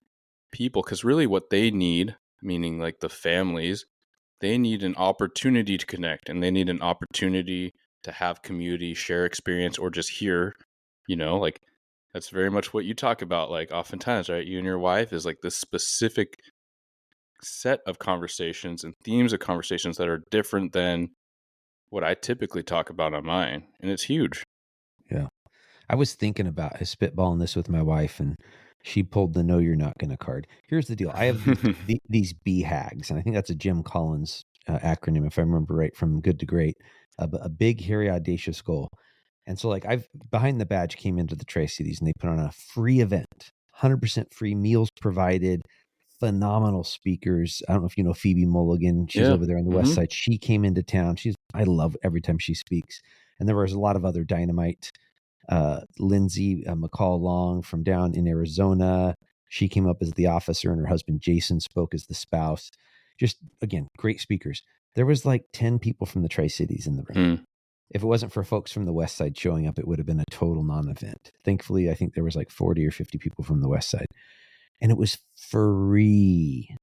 people, because really what they need, meaning like the families, they need an opportunity to connect, and they need an opportunity to have community, share experience, or just hear, like that's very much what you talk about, like oftentimes, right? You and your wife is like this specific set of conversations and themes of conversations that are different than what I typically talk about on mine. And it's huge. Yeah. I was thinking about spitballing this with my wife, and she pulled the "No, you're not going to" card. Here's the deal: I have these BHAGs, and I think that's a Jim Collins acronym, if I remember right, from Good to Great. A big, hairy, audacious goal. And so, like, I've behind the badge came into the Tri Cities, and they put on a free event, 100% free, meals provided, phenomenal speakers. I don't know if you know Phoebe Mulligan. She's Yeah. over there on the west Hmm. side. She came into town. I love every time she speaks. And there was a lot of other dynamite. Lindsay McCall Long from down in Arizona. She came up as the officer, and her husband Jason spoke as the spouse. Just again, great speakers. There was like 10 people from the Tri Cities in the room. Hmm. If it wasn't for folks from the west side showing up, it would have been a total non-event. Thankfully, I think there was like 40 or 50 people from the west side, and it was free.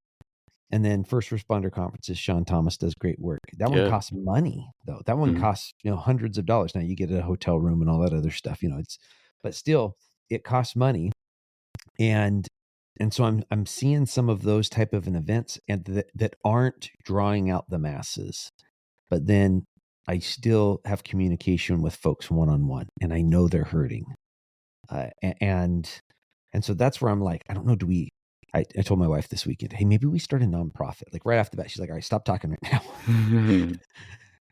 And then first responder conferences, Sean Thomas does great work. That one Yeah. costs money though. That one Hmm. costs, hundreds of dollars. Now you get a hotel room and all that other stuff, but still it costs money. And so I'm seeing some of those type of an events and that aren't drawing out the masses. But then I still have communication with folks one-on-one, and I know they're hurting. And so that's where I'm like, I don't know, I told my wife this weekend, hey, maybe we start a nonprofit. Like right off the bat, she's like, all right, stop talking right now.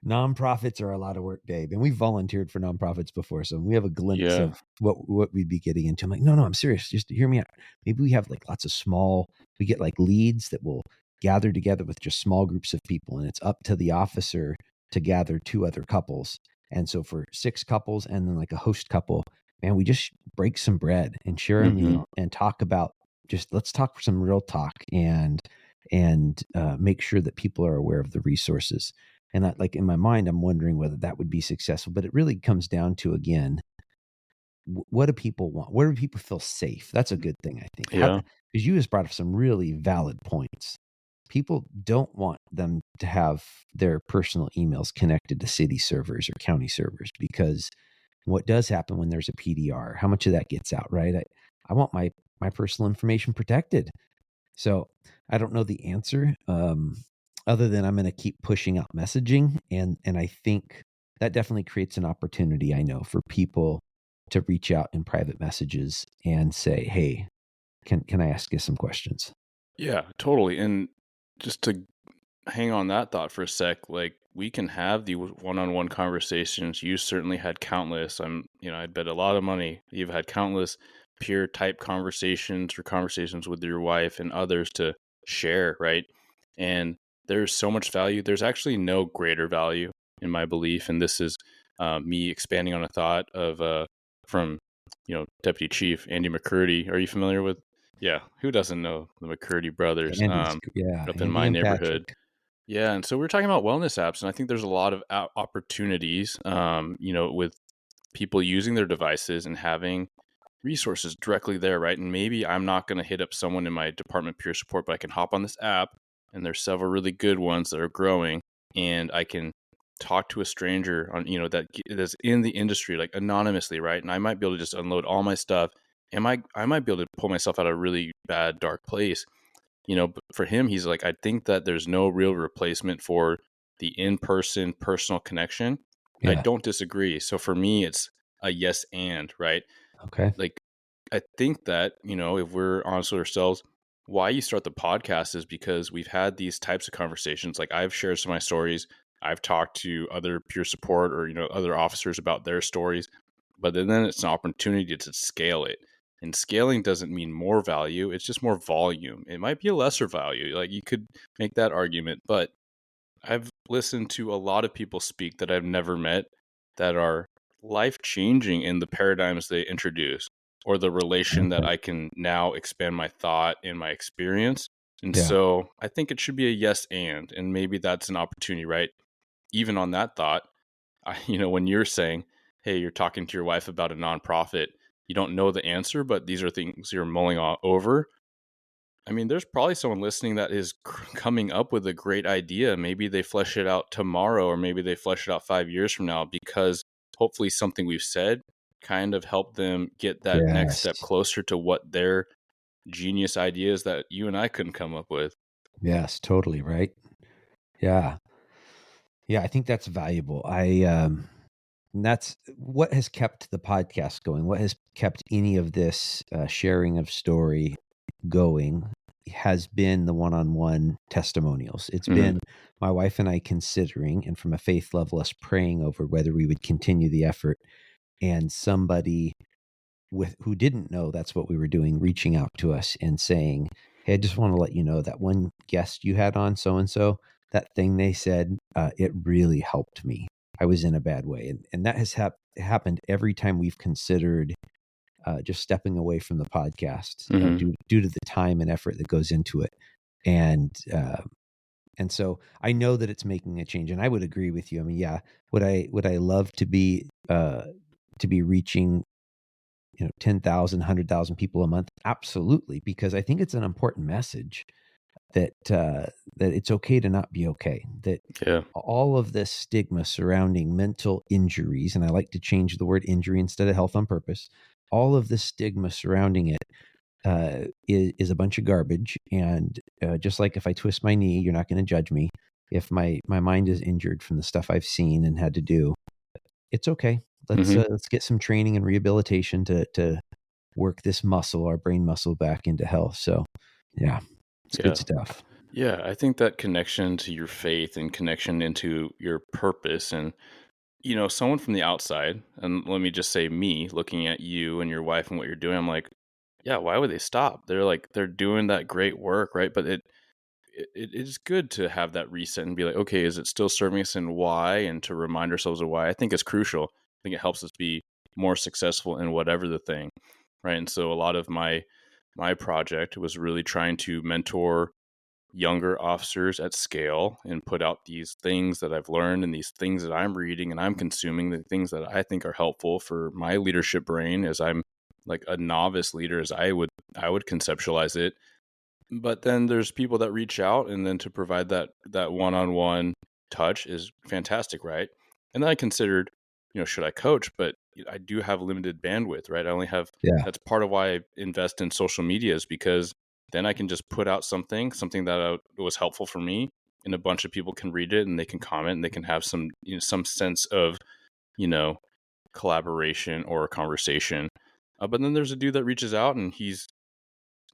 Nonprofits are a lot of work, babe. And we volunteered for nonprofits before. So we have a glimpse Yeah. of what we'd be getting into. I'm like, no, I'm serious. Just hear me out. Maybe we have like lots of we get like leads that will gather together with just small groups of people. And it's up to the officer to gather 2 other couples. And so for 6 couples and then like a host couple, man, we just break some bread and share a Hmm. meal and talk about let's talk some real talk and make sure that people are aware of the resources. And like in my mind, I'm wondering whether that would be successful. But it really comes down to, again, what do people want? Where do people feel safe? That's a good thing, I think. Yeah. Because you just brought up some really valid points. People don't want them to have their personal emails connected to city servers or county servers, because what does happen when there's a PDR? How much of that gets out, right? I want my personal information protected. So I don't know the answer, other than I'm going to keep pushing out messaging, and I think that definitely creates an opportunity. I know for people to reach out in private messages and say, "Hey, can I ask you some questions?" Yeah, totally. And just to hang on that thought for a sec, like we can have the one-on-one conversations. You certainly had countless. I'd bet a lot of money you've had countless peer type conversations or conversations with your wife and others to share, right? And there's so much value. There's actually no greater value in my belief, and this is me expanding on a thought of from Deputy Chief Andy McCurdy. Are you familiar with? Yeah, who doesn't know the McCurdy brothers? Andy's, yeah, Up in Andy my and neighborhood. Patrick. Yeah, and so we're talking about wellness apps, and I think there's a lot of opportunities, with people using their devices and having resources directly there, right? And maybe I'm not going to hit up someone in my department peer support, but I can hop on this app, and there's several really good ones that are growing, and I can talk to a stranger on, that's in the industry, like anonymously, right? And I might be able to just unload all my stuff, and I might be able to pull myself out of a really bad, dark place. But for him, he's like, I think that there's no real replacement for the in-person personal connection. And I Yeah. don't disagree. So for me, it's a yes and, right? Okay. Like, I think that, if we're honest with ourselves, why you start the podcast is because we've had these types of conversations. Like, I've shared some of my stories. I've talked to other peer support or, other officers about their stories, but then it's an opportunity to scale it. And scaling doesn't mean more value. It's just more volume. It might be a lesser value. Like, you could make that argument, but I've listened to a lot of people speak that I've never met that are life changing in the paradigms they introduce or the relation that Okay. I can now expand my thought and my experience. And Yeah. so I think it should be a yes and maybe that's an opportunity, right? Even on that thought, when you're saying, hey, you're talking to your wife about a nonprofit, you don't know the answer, but these are things you're mulling over. I mean, there's probably someone listening that is coming up with a great idea. Maybe they flesh it out tomorrow, or maybe they flesh it out 5 years from now, because hopefully something we've said kind of helped them get that next Yes. step closer to what their genius ideas that you and I couldn't come up with. Yes. Totally. Right. Yeah. Yeah. I think that's valuable. And that's what has kept the podcast going. What has kept any of this sharing of story going has been the one-on-one testimonials. It's Hmm. been my wife and I considering, and from a faith level, us praying over whether we would continue the effort, and somebody with who didn't know that's what we were doing reaching out to us and saying, hey, I just want to let you know that one guest you had on so and so, that thing they said, it really helped me. I was in a bad way, and that has happened every time we've considered just stepping away from the podcast, Hmm. due to the time and effort that goes into it. And so I know that it's making a change, and I would agree with you. I mean, yeah, would I love to be reaching 10,000, 100,000 people a month? Absolutely, because I think it's an important message that that it's okay to not be okay. That Yeah. all of this stigma surrounding mental injuries, and I like to change the word injury instead of health on purpose. All of the stigma surrounding it is a bunch of garbage. And just like if I twist my knee, you're not going to judge me. If my mind is injured from the stuff I've seen and had to do, it's okay. Hmm. Let's get some training and rehabilitation to work this muscle, our brain muscle, back into health. So, yeah, it's good Yeah. stuff. Yeah. I think that connection to your faith and connection into your purpose and someone from the outside, and let me just say me looking at you and your wife and what you're doing, I'm like, yeah, why would they stop? They're doing that great work, right? But it is good to have that reset and be like, okay, is it still serving us and why? And to remind ourselves of why. I think it's crucial. I think it helps us be more successful in whatever the thing, right? And so a lot of my project was really trying to mentor younger officers at scale and put out these things that I've learned and these things that I'm reading and I'm consuming, the things that I think are helpful for my leadership brain as I'm like a novice leader as I would conceptualize it. But then there's people that reach out, and then to provide that one-on-one touch is fantastic, right? And then I considered, should I coach? But I do have limited bandwidth, right? I only have Yeah. That's part of why I invest in social media, is because then I can just put out something that was helpful for me, and a bunch of people can read it and they can comment and they can have some sense of you know collaboration or conversation. But then there's a dude that reaches out, and he's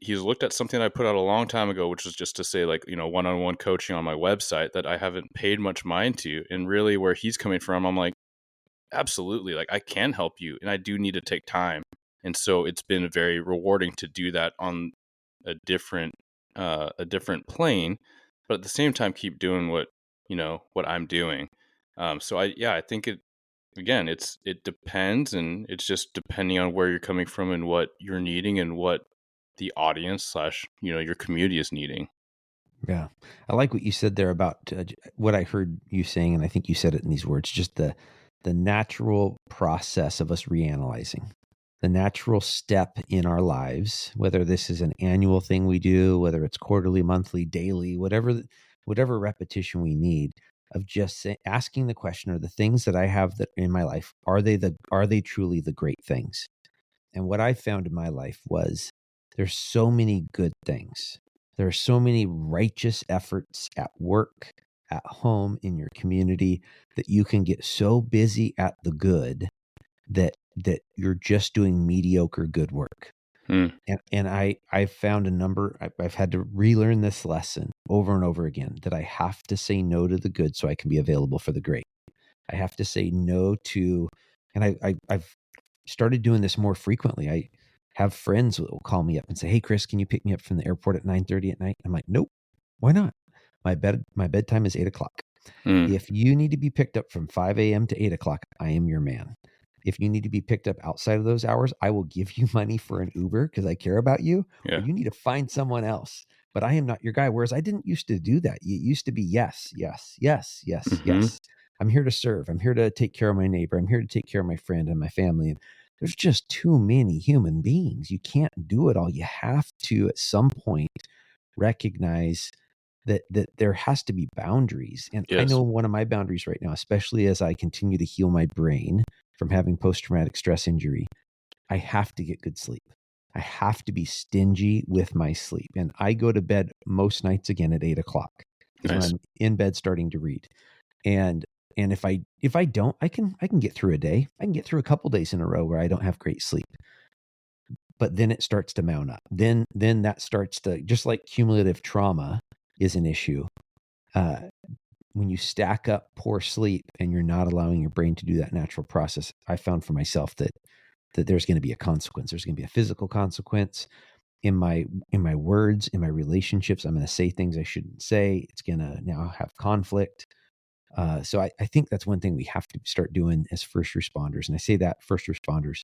looked at something I put out a long time ago, which was just to say, like, one-on-one coaching on my website that I haven't paid much mind to. And really where he's coming from, I'm like, absolutely. Like, I can help you, and I do need to take time. And so it's been very rewarding to do that on a different plane, but at the same time, keep doing what I'm doing. So I think it depends, and it's just depending on where you're coming from and what you're needing and what the audience slash your community is needing. Yeah. I like what you said there about what I heard you saying, and I think you said it in these words, just the natural process of us reanalyzing, the natural step in our lives, whether this is an annual thing we do, whether it's quarterly, monthly, daily, whatever repetition we need, of just asking the question, are the things that I have that in my life, are they truly the great things? And what I found in my life was there's so many good things. There are so many righteous efforts at work, at home, in your community, that you can get so busy at the good that you're just doing mediocre good work. Hmm. And I found a number. I've had to relearn this lesson over and over again, that I have to say no to the good so I can be available for the great. I have to say no to, and I've started doing this more frequently. I have friends that will call me up and say, "Hey, Chris, can you pick me up from the airport at 9:30 at night?" I'm like, "Nope, why not? My bedtime is 8 o'clock. Hmm. If you need to be picked up from 5 a.m. to 8 o'clock, I am your man. If you need to be picked up outside of those hours, I will give you money for an Uber because I care about you, or Yeah. you need to find someone else. But I am not your guy." Whereas I didn't used to do that. It used to be yes, yes, yes, yes, Hmm. yes. I'm here to serve. I'm here to take care of my neighbor. I'm here to take care of my friend and my family. And there's just too many human beings. You can't do it all. You have to, at some point, recognize that there has to be boundaries. And I Yes. know one of my boundaries right now, especially as I continue to heal my brain from having post-traumatic stress injury, I have to get good sleep. I have to be stingy with my sleep. And I go to bed most nights again at 8 o'clock is when Nice. I'm in bed starting to read. And and if I don't, I can get through a day. I can get through a couple days in a row where I don't have great sleep. But then it starts to mount up. Then that starts to, just like cumulative trauma is an issue. Uh, when you stack up poor sleep and you're not allowing your brain to do that natural process, I found for myself that there's going to be a consequence. There's going to be a physical consequence in my words, in my relationships. I'm going to say things I shouldn't say. It's going to now have conflict. So I think that's one thing we have to start doing as first responders. And I say that first responders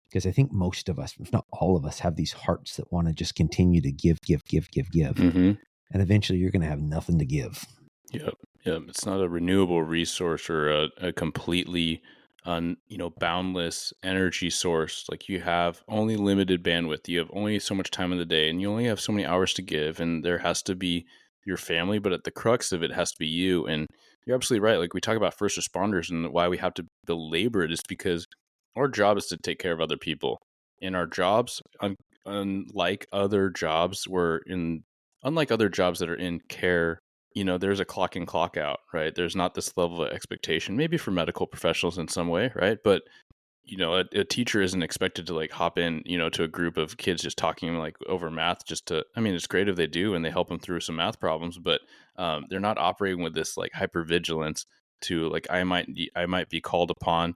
because I think most of us, if not all of us, have these hearts that want to just continue to give, give, give, give, give. Hmm. And eventually you're going to have nothing to give. Yep. Yep. It's not a renewable resource or a completely boundless energy source. Like, you have only limited bandwidth. You have only so much time in the day, and you only have so many hours to give. And there has to be your family, but at the crux of it has to be you. And you're absolutely right. Like, we talk about first responders, and why we have to belabor it is because our job is to take care of other people. And our jobs, unlike other jobs, unlike other jobs that are in care, there's a clock in, clock out, right? There's not this level of expectation, maybe for medical professionals in some way, right? But, a teacher isn't expected to like hop in, to a group of kids just talking like over math I mean, it's great if they do and they help them through some math problems, but they're not operating with this like hypervigilance to like, I might be called upon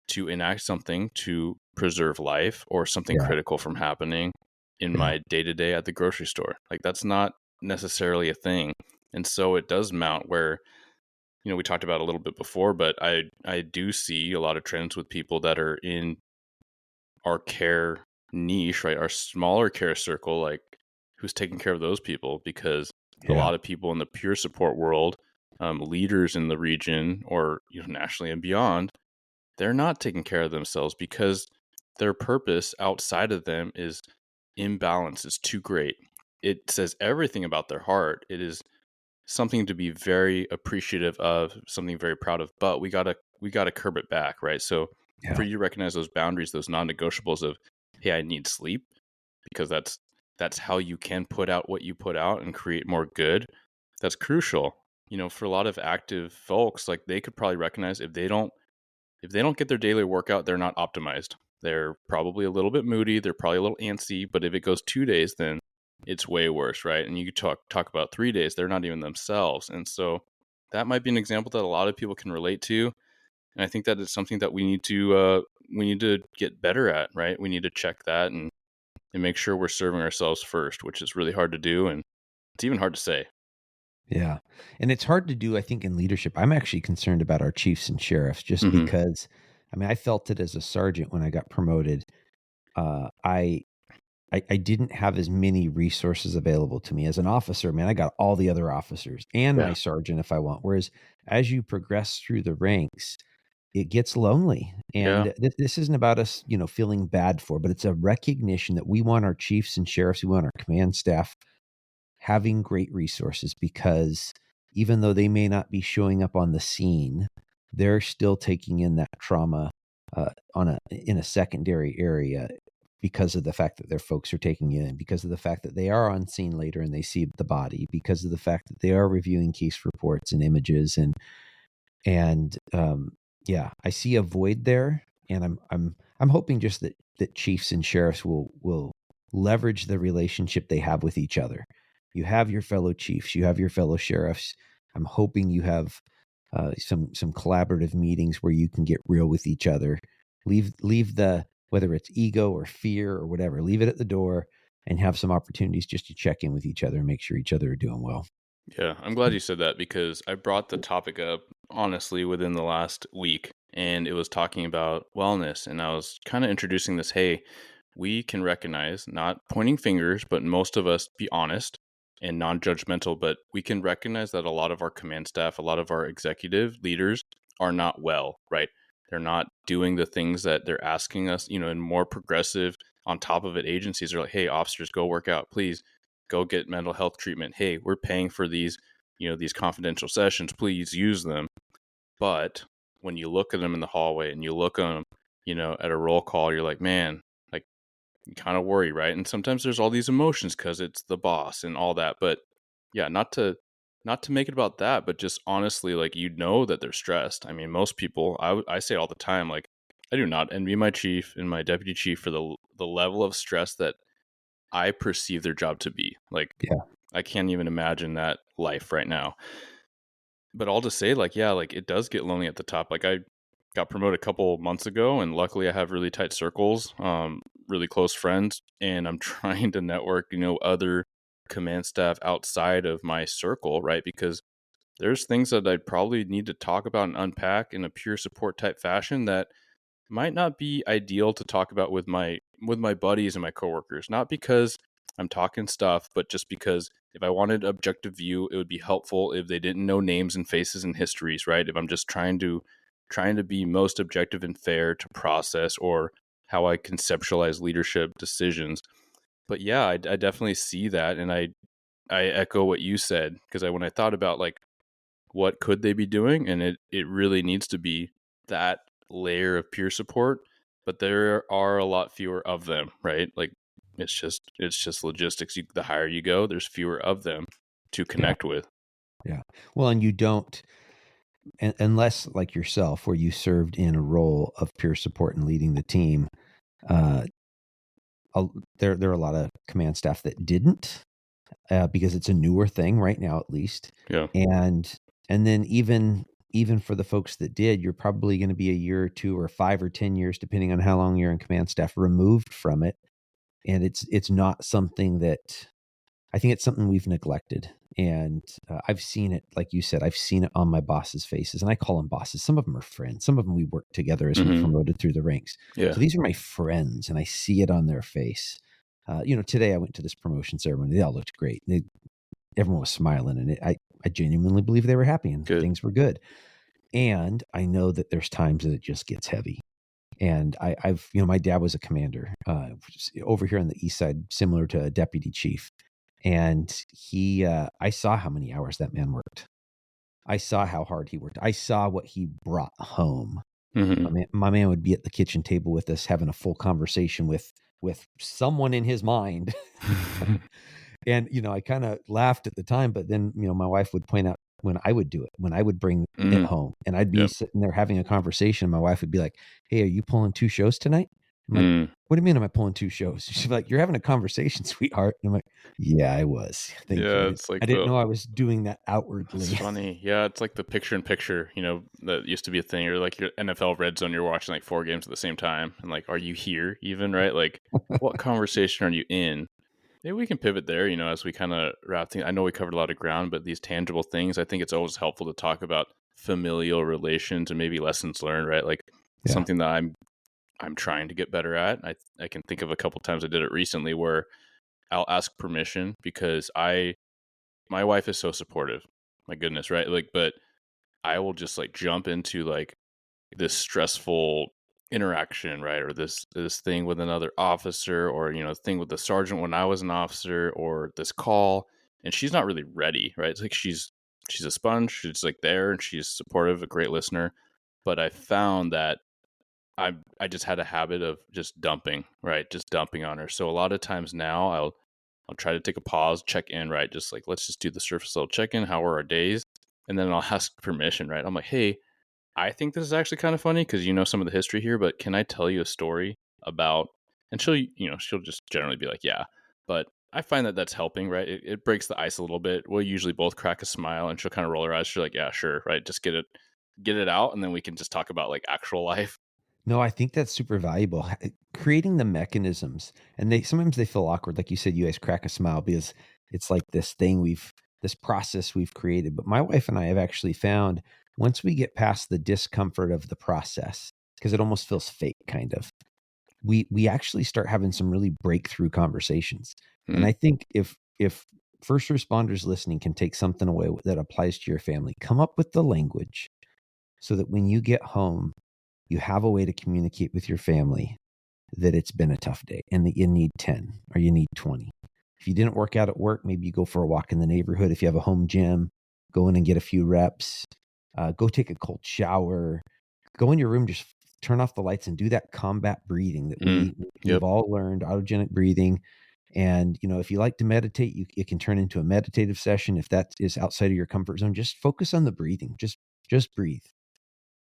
to enact something to preserve life or something Yeah. critical from happening in Yeah. my day to day at the grocery store. Like, that's not necessarily a thing. And so it does mount where, we talked about a little bit before, but I do see a lot of trends with people that are in our care niche, right? Our smaller care circle, like, who's taking care of those people, because a Yeah. lot of people in the peer support world, leaders in the region or, nationally and beyond, they're not taking care of themselves because their purpose outside of them is imbalance. It's too great. It says everything about their heart. It is something to be very appreciative of, something very proud of, but we gotta curb it back, right? So for Yeah. you to recognize those boundaries, those non-negotiables of, hey, I need sleep, because that's how you can put out what you put out and create more good. That's crucial. For a lot of active folks, like, they could probably recognize if they don't get their daily workout, they're not optimized. They're probably a little bit moody. They're probably a little antsy. But if it goes 2 days, then it's way worse, right? And you talk about 3 days, they're not even themselves. And so that might be an example that a lot of people can relate to. And I think that it's something that we need to get better at, right? We need to check that and make sure we're serving ourselves first, which is really hard to do, and it's even hard to say. Yeah. And it's hard to do, I think, in leadership. I'm actually concerned about our chiefs and sheriffs just Hmm. because, I mean, I felt it as a sergeant when I got promoted. I I didn't have as many resources available to me as an officer. Man, I got all the other officers and my Yeah. sergeant if I want. Whereas as you progress through the ranks, it gets lonely. Yeah. And this isn't about us, feeling bad for, but it's a recognition that we want our chiefs and sheriffs, we want our command staff having great resources, because even though they may not be showing up on the scene, they're still taking in that trauma in a secondary area, because of the fact that their folks are taking it in, because of the fact that they are on scene later and they see the body, because of the fact that they are reviewing case reports and images, and yeah, I see a void there, and I'm hoping just that chiefs and sheriffs will leverage the relationship they have with each other. You have your fellow chiefs, you have your fellow sheriffs. I'm hoping you have some collaborative meetings where you can get real with each other. Leave the, whether it's ego or fear or whatever, leave it at the door, and have some opportunities just to check in with each other and make sure each other are doing well. Yeah, I'm glad you said that because I brought the topic up honestly within the last week, and it was talking about wellness, and I was kind of introducing this, hey, we can recognize, not pointing fingers, but most of us be honest and non-judgmental, but we can recognize that a lot of our command staff, a lot of our executive leaders are not well, right? They're not doing the things that they're asking us, and more progressive on top of it agencies are like, hey, officers, go work out, please go get mental health treatment. Hey, we're paying for these, these confidential sessions. Please use them. But when you look at them in the hallway and you look at them, at a roll call, you're like, man, like you kind of worry, right? And sometimes there's all these emotions because it's the boss and all that. But yeah, not to make it about that, but just honestly, like that they're stressed. I mean, most people, I say all the time, like I do not envy my chief and my deputy chief for the level of stress that I perceive their job to be. Like, Yeah. I can't even imagine that life right now. But all to say, like, yeah, like it does get lonely at the top. Like, I got promoted a couple months ago, and luckily I have really tight circles, really close friends, and I'm trying to network, other command staff outside of my circle, right? Because there's things that I'd probably need to talk about and unpack in a peer support type fashion that might not be ideal to talk about with my buddies and my coworkers. Not because I'm talking stuff, but just because if I wanted objective view, it would be helpful if they didn't know names and faces and histories, right? If I'm just trying to be most objective and fair to process or how I conceptualize leadership decisions. But yeah, I definitely see that, and I echo what you said because when I thought about like what could they be doing, and it really needs to be that layer of peer support, but there are a lot fewer of them, right? Like it's just logistics. The higher you go, there's fewer of them to Yeah. connect with. Yeah. Well, and you don't, unless like yourself, where you served in a role of peer support and leading the team, uh, there are a lot of command staff that didn't, because it's a newer thing right now, at least. Yeah. And then even for the folks that did, you're probably going to be a year or two or 5 or 10 years, depending on how long you're in command staff, removed from it. And it's not something that, I think it's something we've neglected. And I've seen it, like you said, I've seen it on my bosses' faces, and I call them bosses. Some of them are friends. Some of them we worked together as we Hmm. promoted through the ranks. Yeah. So these are my friends, and I see it on their face. Today I went to this promotion ceremony. They all looked great. Everyone was smiling, and I genuinely believe they were happy and Good. things were good. And I know that there's times that it just gets heavy. And I've, my dad was a commander over here on the east side, similar to a deputy chief. And I saw how many hours that man worked. I saw how hard he worked. I saw what he brought home. Hmm. My man would be at the kitchen table with us, having a full conversation with someone in his mind. And, I kind of laughed at the time, but then, my wife would point out when I would do it, when I would bring it Mm. home, and I'd be Yep. sitting there having a conversation. My wife would be like, "Hey, are you pulling 2 shows tonight?" I'm like, Mm. "What do you mean am I pulling 2 shows?" She's like, "You're having a conversation, sweetheart." And I'm like, "Yeah, I was. Thank you. Yeah, I didn't it's like I didn't know I was doing that that's outwardly." funny. Yeah, it's like the picture in picture, that used to be a thing, or like your NFL red zone, you're watching like 4 games at the same time. And like, are you here even, right? Like, what conversation are you in? Maybe we can pivot there, as we kind of wrap things. I know we covered a lot of ground, but these tangible things, I think it's always helpful to talk about familial relations and maybe lessons learned, right? Like Yeah. something that I'm I'm trying to get better at. I can think of a couple times I did it recently where I'll ask permission because my wife is so supportive. My goodness, right? Like, but I will just like jump into like this stressful interaction, right? Or this thing with another officer, or thing with the sergeant when I was an officer, or this call, and she's not really ready, right? It's like she's a sponge. She's like there, and she's supportive, a great listener. But I found that I just had a habit of just dumping, right? Just dumping on her. So a lot of times now I'll try to take a pause, check in, right? Just like let's just do the surface level check in. How are our days? And then I'll ask permission, right? I'm like, hey, I think this is actually kind of funny because you know some of the history here, but can I tell you a story about? And she'll just generally be like, yeah. But I find that that's helping, right? It breaks the ice a little bit. We'll usually both crack a smile, and she'll kind of roll her eyes. She's like, yeah, sure, right? Just get it out, and then we can just talk about like actual life. No, I think that's super valuable. Creating the mechanisms, and sometimes they feel awkward. Like you said, you guys crack a smile because it's like this process we've created. But my wife and I have actually found once we get past the discomfort of the process, because it almost feels fake, kind of, we actually start having some really breakthrough conversations. And Mm, I think if first responders listening can take something away that applies to your family, come up with the language so that when you get home, you have a way to communicate with your family that it's been a tough day and that you need 10 or you need 20. If you didn't work out at work, maybe you go for a walk in the neighborhood. If you have a home gym, go in and get a few reps. Go take a cold shower. Go in your room, just turn off the lights and do that combat breathing that mm, we've yep. all learned, autogenic breathing. And if you like to meditate, it can turn into a meditative session. If that is outside of your comfort zone, just focus on the breathing. Just breathe.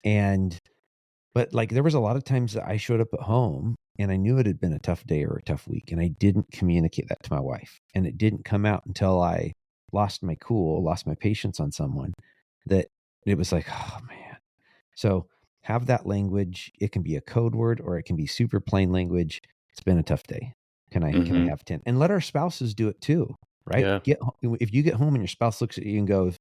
And but like there was a lot of times that I showed up at home and I knew it had been a tough day or a tough week, and I didn't communicate that to my wife. And it didn't come out until I lost my cool, lost my patience on someone, that it was like, oh man. So have that language. It can be a code word or it can be super plain language. It's been a tough day. Can I Hmm. have 10? And let our spouses do it too, right? Yeah. If you get home and your spouse looks at you and goes,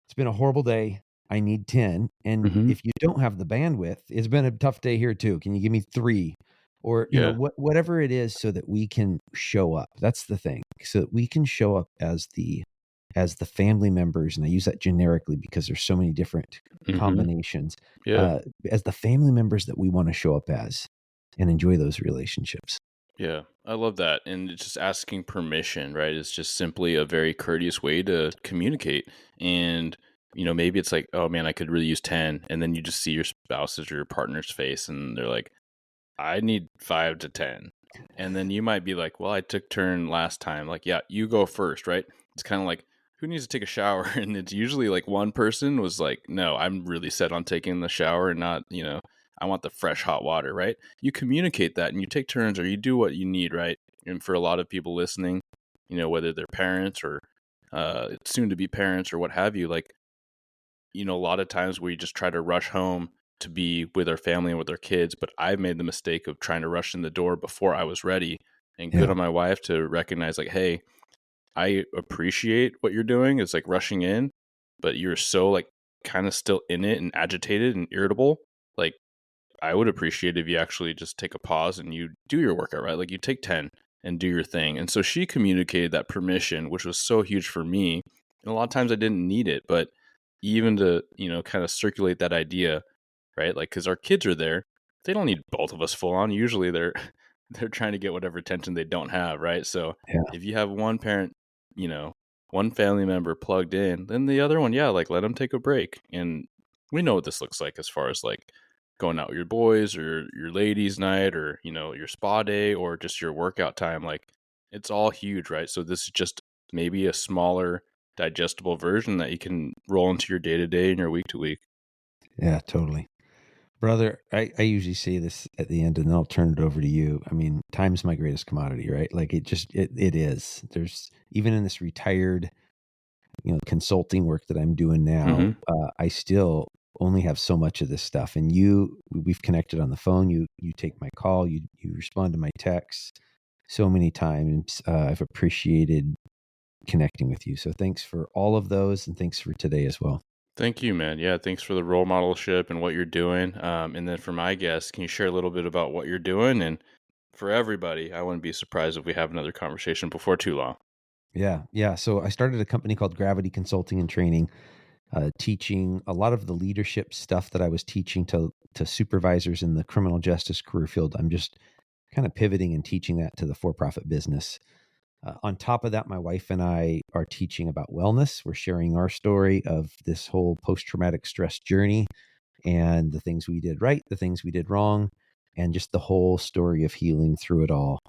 it's been a horrible day. I need 10. And Hmm. if you don't have the bandwidth, it's been a tough day here too. Can you give me 3? Or, Yeah. whatever it is so that we can show up. That's the thing. So that we can show up as the family members, and I use that generically because there's so many different Hmm. combinations, Yeah. uh, as the family members that we want to show up as and enjoy those relationships. Yeah, I love that. And it's just asking permission, right? It's just simply a very courteous way to communicate. And, maybe it's like, oh man, I could really use 10. And then you just see your spouse's or your partner's face and they're like, I need 5 to 10. And then you might be like, well, I took turn last time. Like, yeah, you go first, right? It's kind of like, who needs to take a shower? And it's usually like one person was like, no, I'm really set on taking the shower and not, I want the fresh hot water, right? You communicate that and you take turns or you do what you need, right? And for a lot of people listening, whether they're parents or soon to be parents or what have you, like, a lot of times we just try to rush home to be with our family and with our kids, but I've made the mistake of trying to rush in the door before I was ready. And good Yeah. on my wife to recognize, like, hey, I appreciate what you're doing. It's like rushing in, but you're so like kind of still in it and agitated and irritable. Like, I would appreciate if you actually just take a pause and you do your workout, right? Like you take 10 and do your thing. And so she communicated that permission, which was so huge for me. And a lot of times I didn't need it, but even to, kind of circulate that idea, right? Like, cause our kids are there. They don't need both of us full on. Usually they're, they're trying to get whatever attention they don't have, right? So Yeah. if you have one parent, you know, one family member plugged in, then the other one, yeah, like let them take a break. And we know what this looks like as far as like going out with your boys or your ladies night or your spa day or just your workout time, like it's all huge, right? So this is just maybe a smaller digestible version that you can roll into your day to day and your week to week. Yeah, totally. Brother, I usually say this at the end and then I'll turn it over to you. I mean, time's my greatest commodity, right? Like it is. There's even in this retired, consulting work that I'm doing now, Hmm. I still only have so much of this stuff. And we've connected on the phone. You take my call, you respond to my texts so many times. I've appreciated connecting with you. So thanks for all of those and thanks for today as well. Thank you, man. Yeah, thanks for the role modelship and what you're doing. And then for my guests, can you share a little bit about what you're doing? And for everybody, I wouldn't be surprised if we have another conversation before too long. Yeah, yeah. So I started a company called Gravity Consulting and Training, teaching a lot of the leadership stuff that I was teaching to supervisors in the criminal justice career field. I'm just kind of pivoting and teaching that to the for-profit business. On top of that, my wife and I are teaching about wellness. We're sharing our story of this whole post-traumatic stress journey and the things we did right, the things we did wrong, and just the whole story of healing through it all.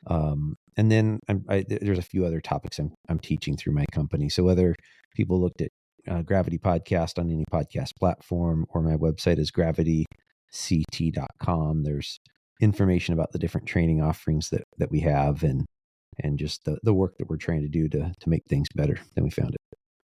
And then there's a few other topics I'm teaching through my company. So whether people looked at Gravity Podcast on any podcast platform, or my website is gravityct.com, there's information about the different training offerings that we have, and just the work that we're trying to do to make things better than we found it.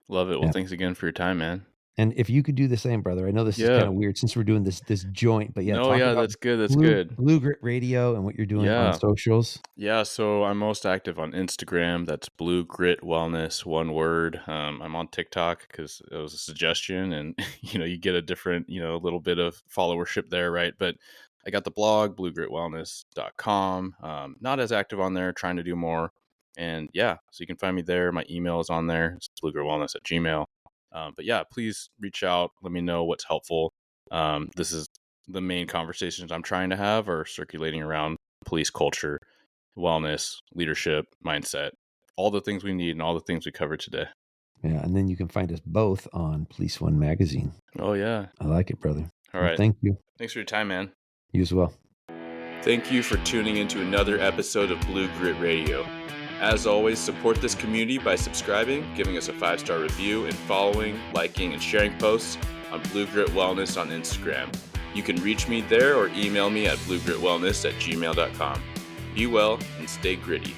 Love it. Well, Yeah. thanks again for your time, man. And if you could do the same, brother, I know this is kind Yeah. of weird since we're doing this joint, but yeah, No, talk yeah, about that's good. That's good. Blue Grit Radio and what you're doing on Yeah. socials. Yeah, so I'm most active on Instagram. That's Blue Grit Wellness, one word. I'm on TikTok because it was a suggestion, and you get a different, little bit of followership there, right? But I got the blog, bluegritwellness.com. Not as active on there, trying to do more. And yeah, so you can find me there. My email is on there. It's bluegritwellness@gmail. But yeah, please reach out. Let me know what's helpful. This is the main conversations I'm trying to have are circulating around police culture, wellness, leadership, mindset, all the things we need and all the things we covered today. Yeah, and then you can find us both on Police One Magazine. Oh, yeah. I like it, brother. All Well, right. thank you. Thanks for your time, man. You as well. Thank you for tuning into another episode of Blue Grit Radio. As always, support this community by subscribing, giving us a 5-star review, and following, liking, and sharing posts on Blue Grit Wellness on Instagram. You can reach me there or email me at bluegritwellness@gmail.com. Be well and stay gritty.